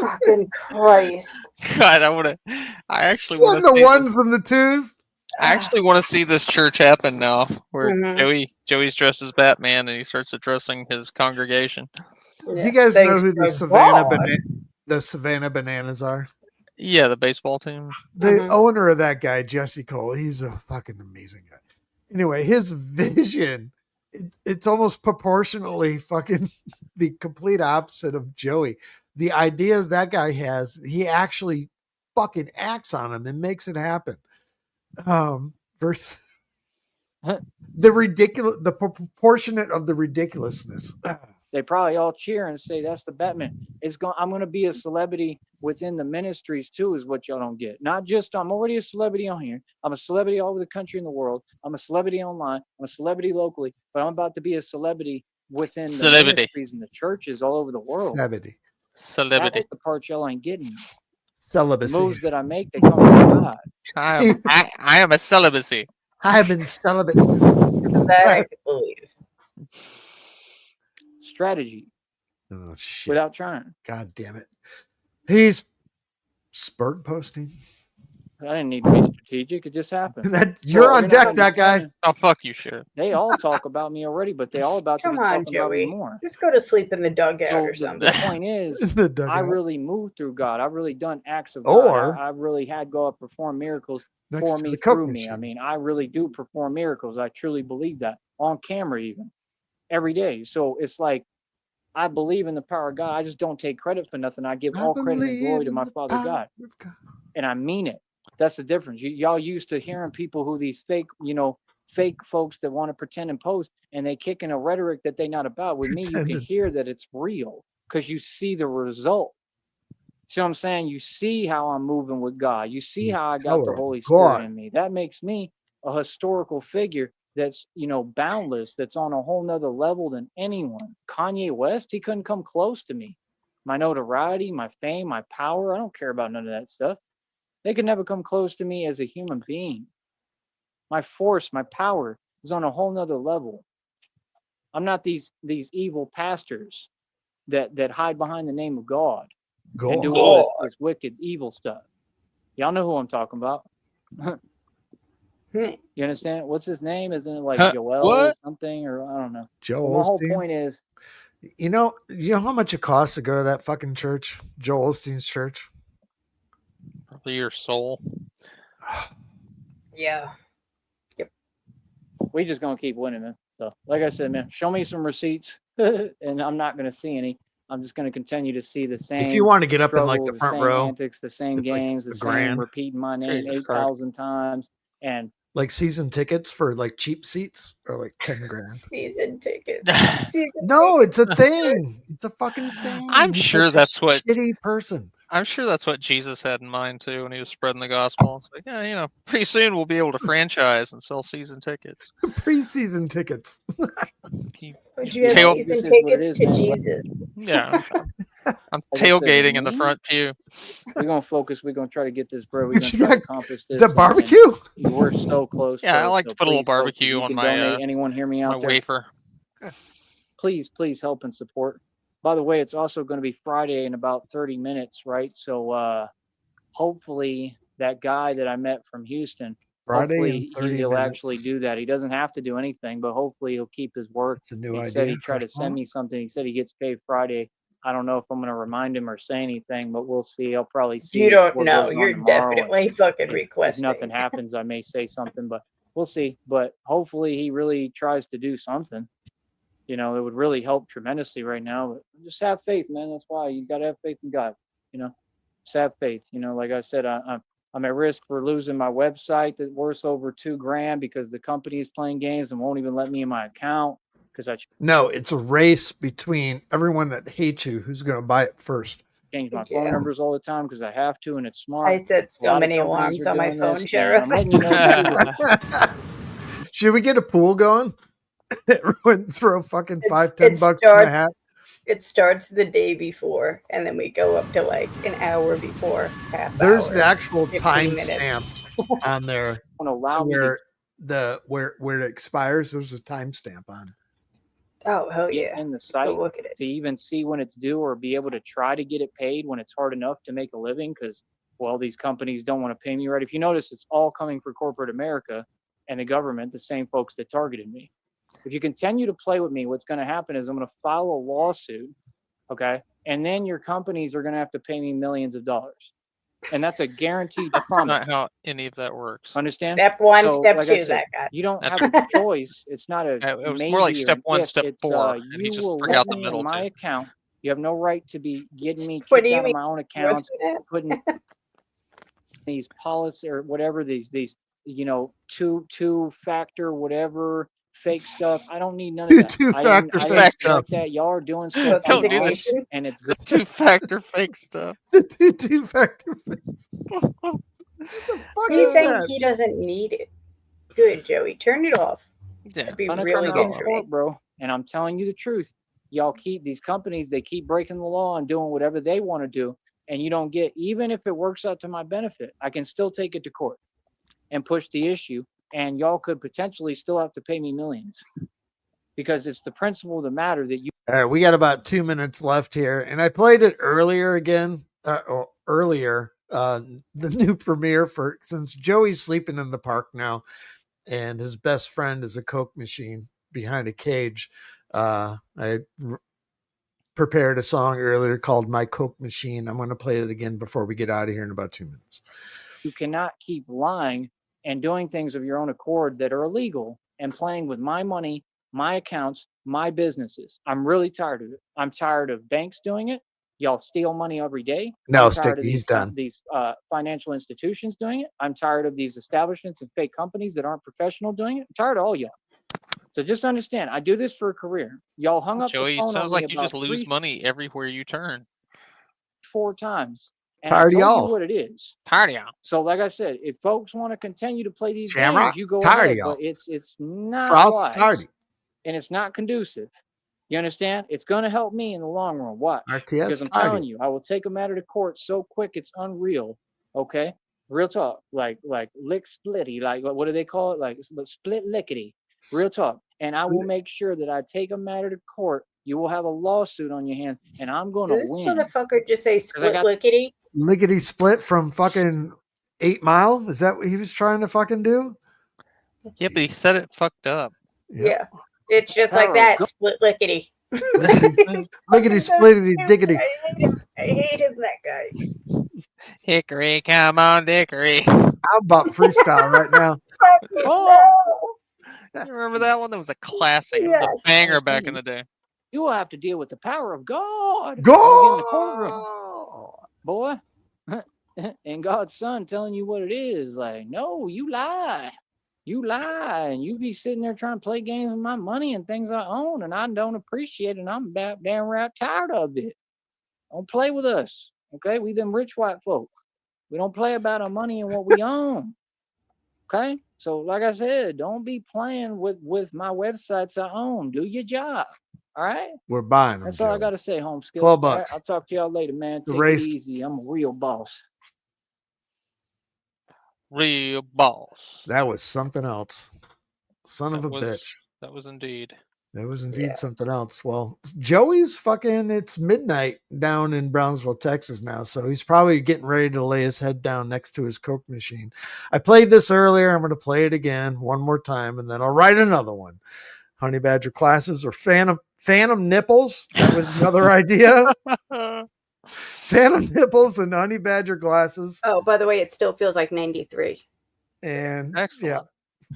Fucking Christ. God, I actually want to the see ones and the twos. I actually want to see this church happen now, where Mhm. Joey's dressed as Batman and he starts addressing his congregation. Do you guys know who the Savannah Bananas are? Yeah, the baseball team. The owner of that guy, Jesse Cole, he's a fucking amazing guy. Anyway, his vision, it's almost proportionally fucking the complete opposite of Joey. The ideas that guy has, he actually fucking acts on them and makes it happen. Versus the proportionate of the ridiculousness. They probably all cheer and say, that's the Batman. I'm going to be a celebrity within the ministries too, is what y'all don't get. Not just, I'm already a celebrity on here. I'm a celebrity all over the country and the world. I'm a celebrity online. I'm a celebrity locally, but I'm about to be a celebrity within the ministries and the churches all over the world. Celebrity. That's the part y'all ain't getting. Celibacy. The moves that I make, they come from God. I am a celibacy. I have been celibate. That I could believe. Strategy. Oh, shit. Without trying. God damn it. He's spurt posting. I didn't need to be strategic. It just happened. You're on deck, that guy. Oh, fuck you, shit. They all talk about me already, but they all about to be talking about me more. Just go to sleep in the dugout So or something. the point is, I really moved through God. I've really done acts of God. Or I really had God perform miracles next for to me, the Coke through me. machine. I mean, I really do perform miracles. I truly believe that on camera, even every day. So it's like, I believe in the power of God. I just don't take credit for nothing. I give all credit and glory to my Father God. And I mean it. That's the difference. Y'all used to hearing people who these fake folks that want to pretend and pose, and they kick in a rhetoric that they're not about. With me, you can hear that it's real because you see the result. See what I'm saying? You see how I'm moving with God. You see how I got the Holy Spirit in me. That makes me a historical figure that's, boundless, that's on a whole nother level than anyone. Kanye West, he couldn't come close to me. My notoriety, my fame, my power, I don't care about none of that stuff. They could never come close to me as a human being. My force, my power is on a whole nother level. I'm not these evil pastors that hide behind the name of God and do all this wicked, evil stuff. Y'all know who I'm talking about. You understand? What's his name? Isn't it like Joel or something? Or I don't know. Joel. Well, my whole point is, you know how much it costs to go to that fucking church, Joel Osteen's church? Probably your soul. Yeah. Yep. We just gonna keep winning, man. So, like I said, man, show me some receipts, and I'm not gonna see any. I'm just gonna continue to see the same. If you want to get up in like the front row, antics, the same games, the same repeating my name 8,000 times, and like season tickets for like cheap seats or like 10 grand. Season tickets. No, it's a thing. It's a fucking thing. I'm sure that's what shitty person. I'm sure that's what Jesus had in mind too when he was spreading the gospel. It's like, yeah, pretty soon we'll be able to franchise and sell season tickets. Pre-season tickets. Would you have season tickets to Jesus? Yeah. I'm Like I said, with tailgating in the me, front pew. we're gonna focus. We're gonna try to get this, bro. We're What gonna you try to got? accomplish Is this. that And barbecue? we're so close, Yeah, I folks. like So to put a little please, folks, if barbecue you on can my donate. Anyone hear me my out there? wafer. Please help and support. By the way, it's also going to be Friday in about 30 minutes, right? So hopefully that guy that I met from Houston, Friday in hopefully 30 he'll minutes. actually do that. He doesn't have to do anything, but hopefully he'll keep his word. It's a new He said idea he'd try for to send me something. He said he gets paid Friday. I don't know if I'm going to remind him or say anything, but we'll see. I'll probably see You don't what know. goes on You're tomorrow. And definitely fucking if requesting. nothing happens, I may say something, but we'll see. But hopefully he really tries to do something. You know, it would really help tremendously right now. But just have faith, man. That's why you got to have faith in God. You know, just have faith. You know, like I said, I'm at risk for losing my website that's worth over $2,000 because the company is playing games and won't even let me in my account because I No, it's a race between everyone that hates you who's going to buy it first. change my Yeah. phone numbers all the time because I have to, and it's smart. I set A so lot of many companies alarms are on my doing phone, this, and Sheriff. I'm letting you know the truth. Should we get a pool going? Everyone throw fucking $5-10 it bucks in a hat. It starts the day before, and then we go up to like an hour before, half There's hour, the actual 15 minutes. timestamp on there Won't allow to me to where it expires. There's a timestamp on it. Oh, hell get yeah. in the Go site look at it. to even see when it's due or be able to try to get it paid when it's hard enough to make a living because, well, these companies don't want to pay me right. If you notice, it's all coming for corporate America and the government, the same folks that targeted me. If you continue to play with me, what's going to happen is I'm going to file a lawsuit, okay? And then your companies are going to have to pay me millions of dollars. And that's a guaranteed That's promise. not how any of that works. Understand? Step one, So, step like two, I said, that guy. you don't That's have a choice. It's not a It was maybe more like or step an one, if. step It's four, and he you just will forgot let the me middle in my two. account. You have no right to be getting me What do kicked you out of mean? my own What's accounts, that? putting these policy or whatever these you know two-factor whatever fake stuff. I don't need none of that. Two-factor I fake didn't stuff. like that. Y'all are doing stuff Don't do online, this. and it's The good. 2-factor fake stuff. The two-factor fix. What the fuck He's is saying that? he doesn't need it. Good, Joey. Turn it off. Yeah, That'd be Gonna really turn it it good off. off for court, me. bro. And I'm telling you the truth. Y'all keep these companies, they keep breaking the law and doing whatever they want to do. And you don't get, even if it works out to my benefit, I can still take it to court and push the issue. And y'all could potentially still have to pay me millions because it's the principle of the matter that you. All right, we got about 2 minutes left here, and I played it earlier again. The new premiere for since Joey's sleeping in the park now, and his best friend is a Coke machine behind a cage. Prepared a song earlier called "My Coke Machine." I'm going to play it again before we get out of here in about 2 minutes. You cannot keep lying and doing things of your own accord that are illegal and playing with my money, my accounts, my businesses. I'm really tired of it. I'm tired of banks doing it. Y'all steal money every day. No, I'm tired of he's done. these financial institutions doing it. I'm tired of these establishments and fake companies that aren't professional doing it. I'm tired of all y'all. So just understand, I do this for a career. Y'all hung up Joey, the phone on sounds me like you about just lose money everywhere you turn. 4 times. And Tired of I told you y'all. what it is. Tired of y'all. So, like I said, if folks want to continue to play these Shamrock, games, you go tired of ahead. y'all. But it's not Frost, tired. wise, and it's not conducive. You understand? It's going to help me in the long run. Watch, RTS, because I'm tired. telling you, I will take a matter to court so quick it's unreal. Okay, real talk, like lick splitty, like what do they call it? Like split lickety. Real talk. And I will make sure that I take a matter to court. You will have a lawsuit on your hands, and I'm going to Did this win. motherfucker just say split lickety? Lickety split from fucking 8 Mile. Is that what he was trying to fucking do? Yeah, but he said it fucked up. Yeah. It's just Power like of that. God. Split lickety. Lickety splittity diggity. I hate him, that guy. Hickory, come on, Dickory. I'm about freestyle right now. Oh, You remember that one? That was a classic. It was Yes. a banger back in the day. you will have to deal with the power of God. When we get in the courtroom, Go! boy. And God's son telling you what it is. Like, no, you lie. You lie. And you be sitting there trying to play games with my money and things I own, and I don't appreciate it. And I'm about damn right tired of it. Don't play with us. Okay? We them rich white folk. We don't play about our money and what we own. Okay? So, like I said, don't be playing with my websites I own. Do your job. All right. We're buying them. That's all I Joey. got to say, home skill. 12 All right, bucks. I'll talk to y'all later, man. The Take race- it easy. I'm a real boss. Real boss. That was something else. Son of a That was- bitch. That was indeed. That was indeed Yeah. something else. Well, Joey's fucking, it's midnight down in Brownsville, Texas now. So he's probably getting ready to lay his head down next to his Coke machine. I played this earlier. I'm going to play it again one more time, and then I'll write another one. Honey Badger classes or Phantom nipples. That was another idea. Phantom nipples and Honey Badger glasses. Oh, by the way, it still feels like 93. And Excellent.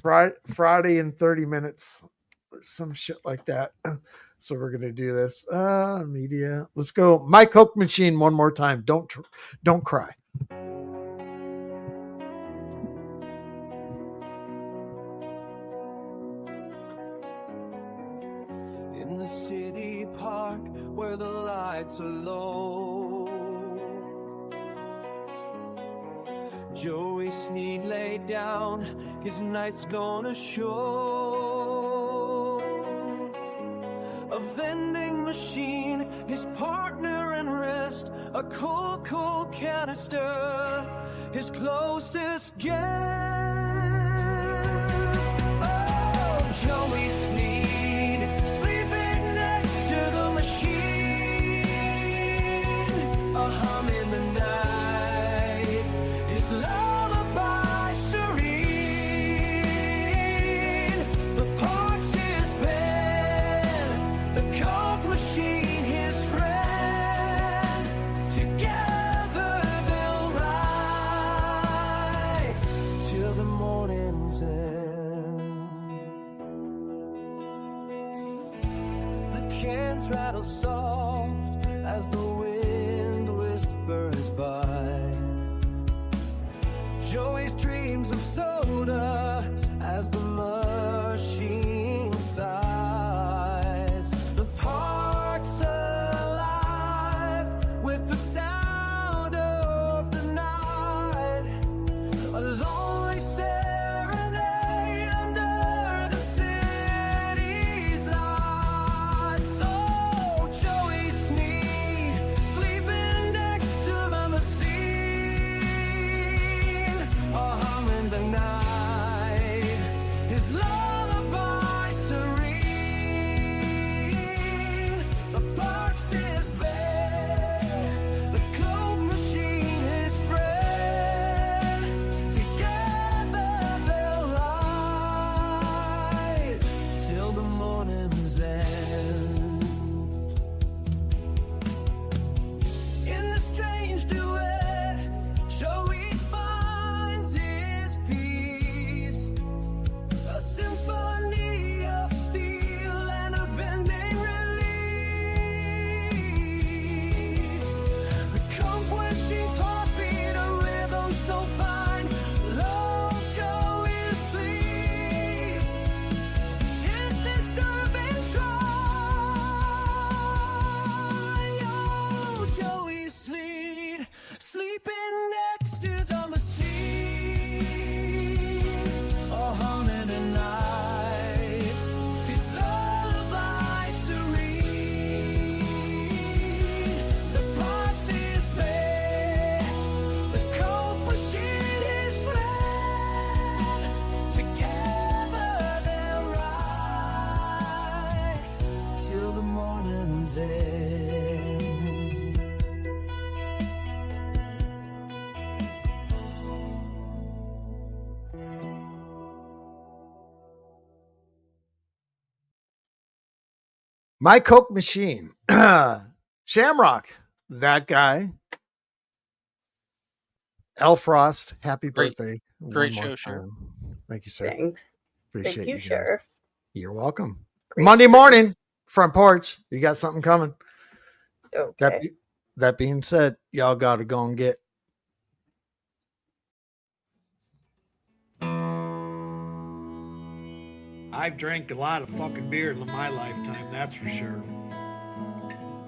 yeah, Friday in 30 minutes. Or some shit like that. So we're gonna do this. Media. Let's go. My Coke machine one more time. Don't cry. In the city park where the lights are low, Joey Sneed laid down, his night's gonna show. A vending machine, his partner and rest, a cold canister, his closest guest. Oh, Joey Sneed, sleeping next to the machine, a hum in the night, his lullaby serene. The park's his bed, the Coke machine his friend. Together they'll ride till the morning's end. The cans rattle soft as the wind whispers by. Joey's dreams of soda as the machine sighs. The park's alive with the sound of the night. A lonely serenade under the city's lights. Oh, Joey Sneed, sleeping next to the machine, a hum in the night, his lullaby serene. The park's his bed, the Coke machine his friend. Together they'll ride till the morning's end. In the strange duet, Joey finds his peace. A symphony of steel and a vending release. The Coke machine's heartbeat, a rhythm so fine, lulls Joey to sleep. In this urban shrine, oh, Joey Sneed, sleeping next to the machine, a hum in the night, his lullaby serene. The park's his bed, the Coke machine his friend. Together they'll ride till the morning's end. My Coke machine. Shamrock. That guy. L Frost. Happy Great- birthday. great one more show, Sheriff. time. Thank you, sir. Thanks. Appreciate Thank you, guys. Sheriff. You're welcome. Great Monday stuff. morning, front porch. You got something coming. Okay. That being said, y'all got to go and get. I've drank a lot of fucking beer in my lifetime, that's for sure.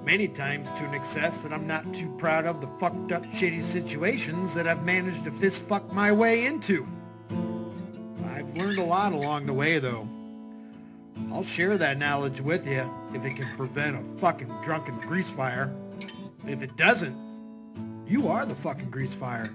Many times to an excess that I'm not too proud of the fucked up shitty situations that I've managed to fist fuck my way into. I've learned a lot along the way though. I'll share that knowledge with you if it can prevent a fucking drunken grease fire. If it doesn't, you are the fucking grease fire.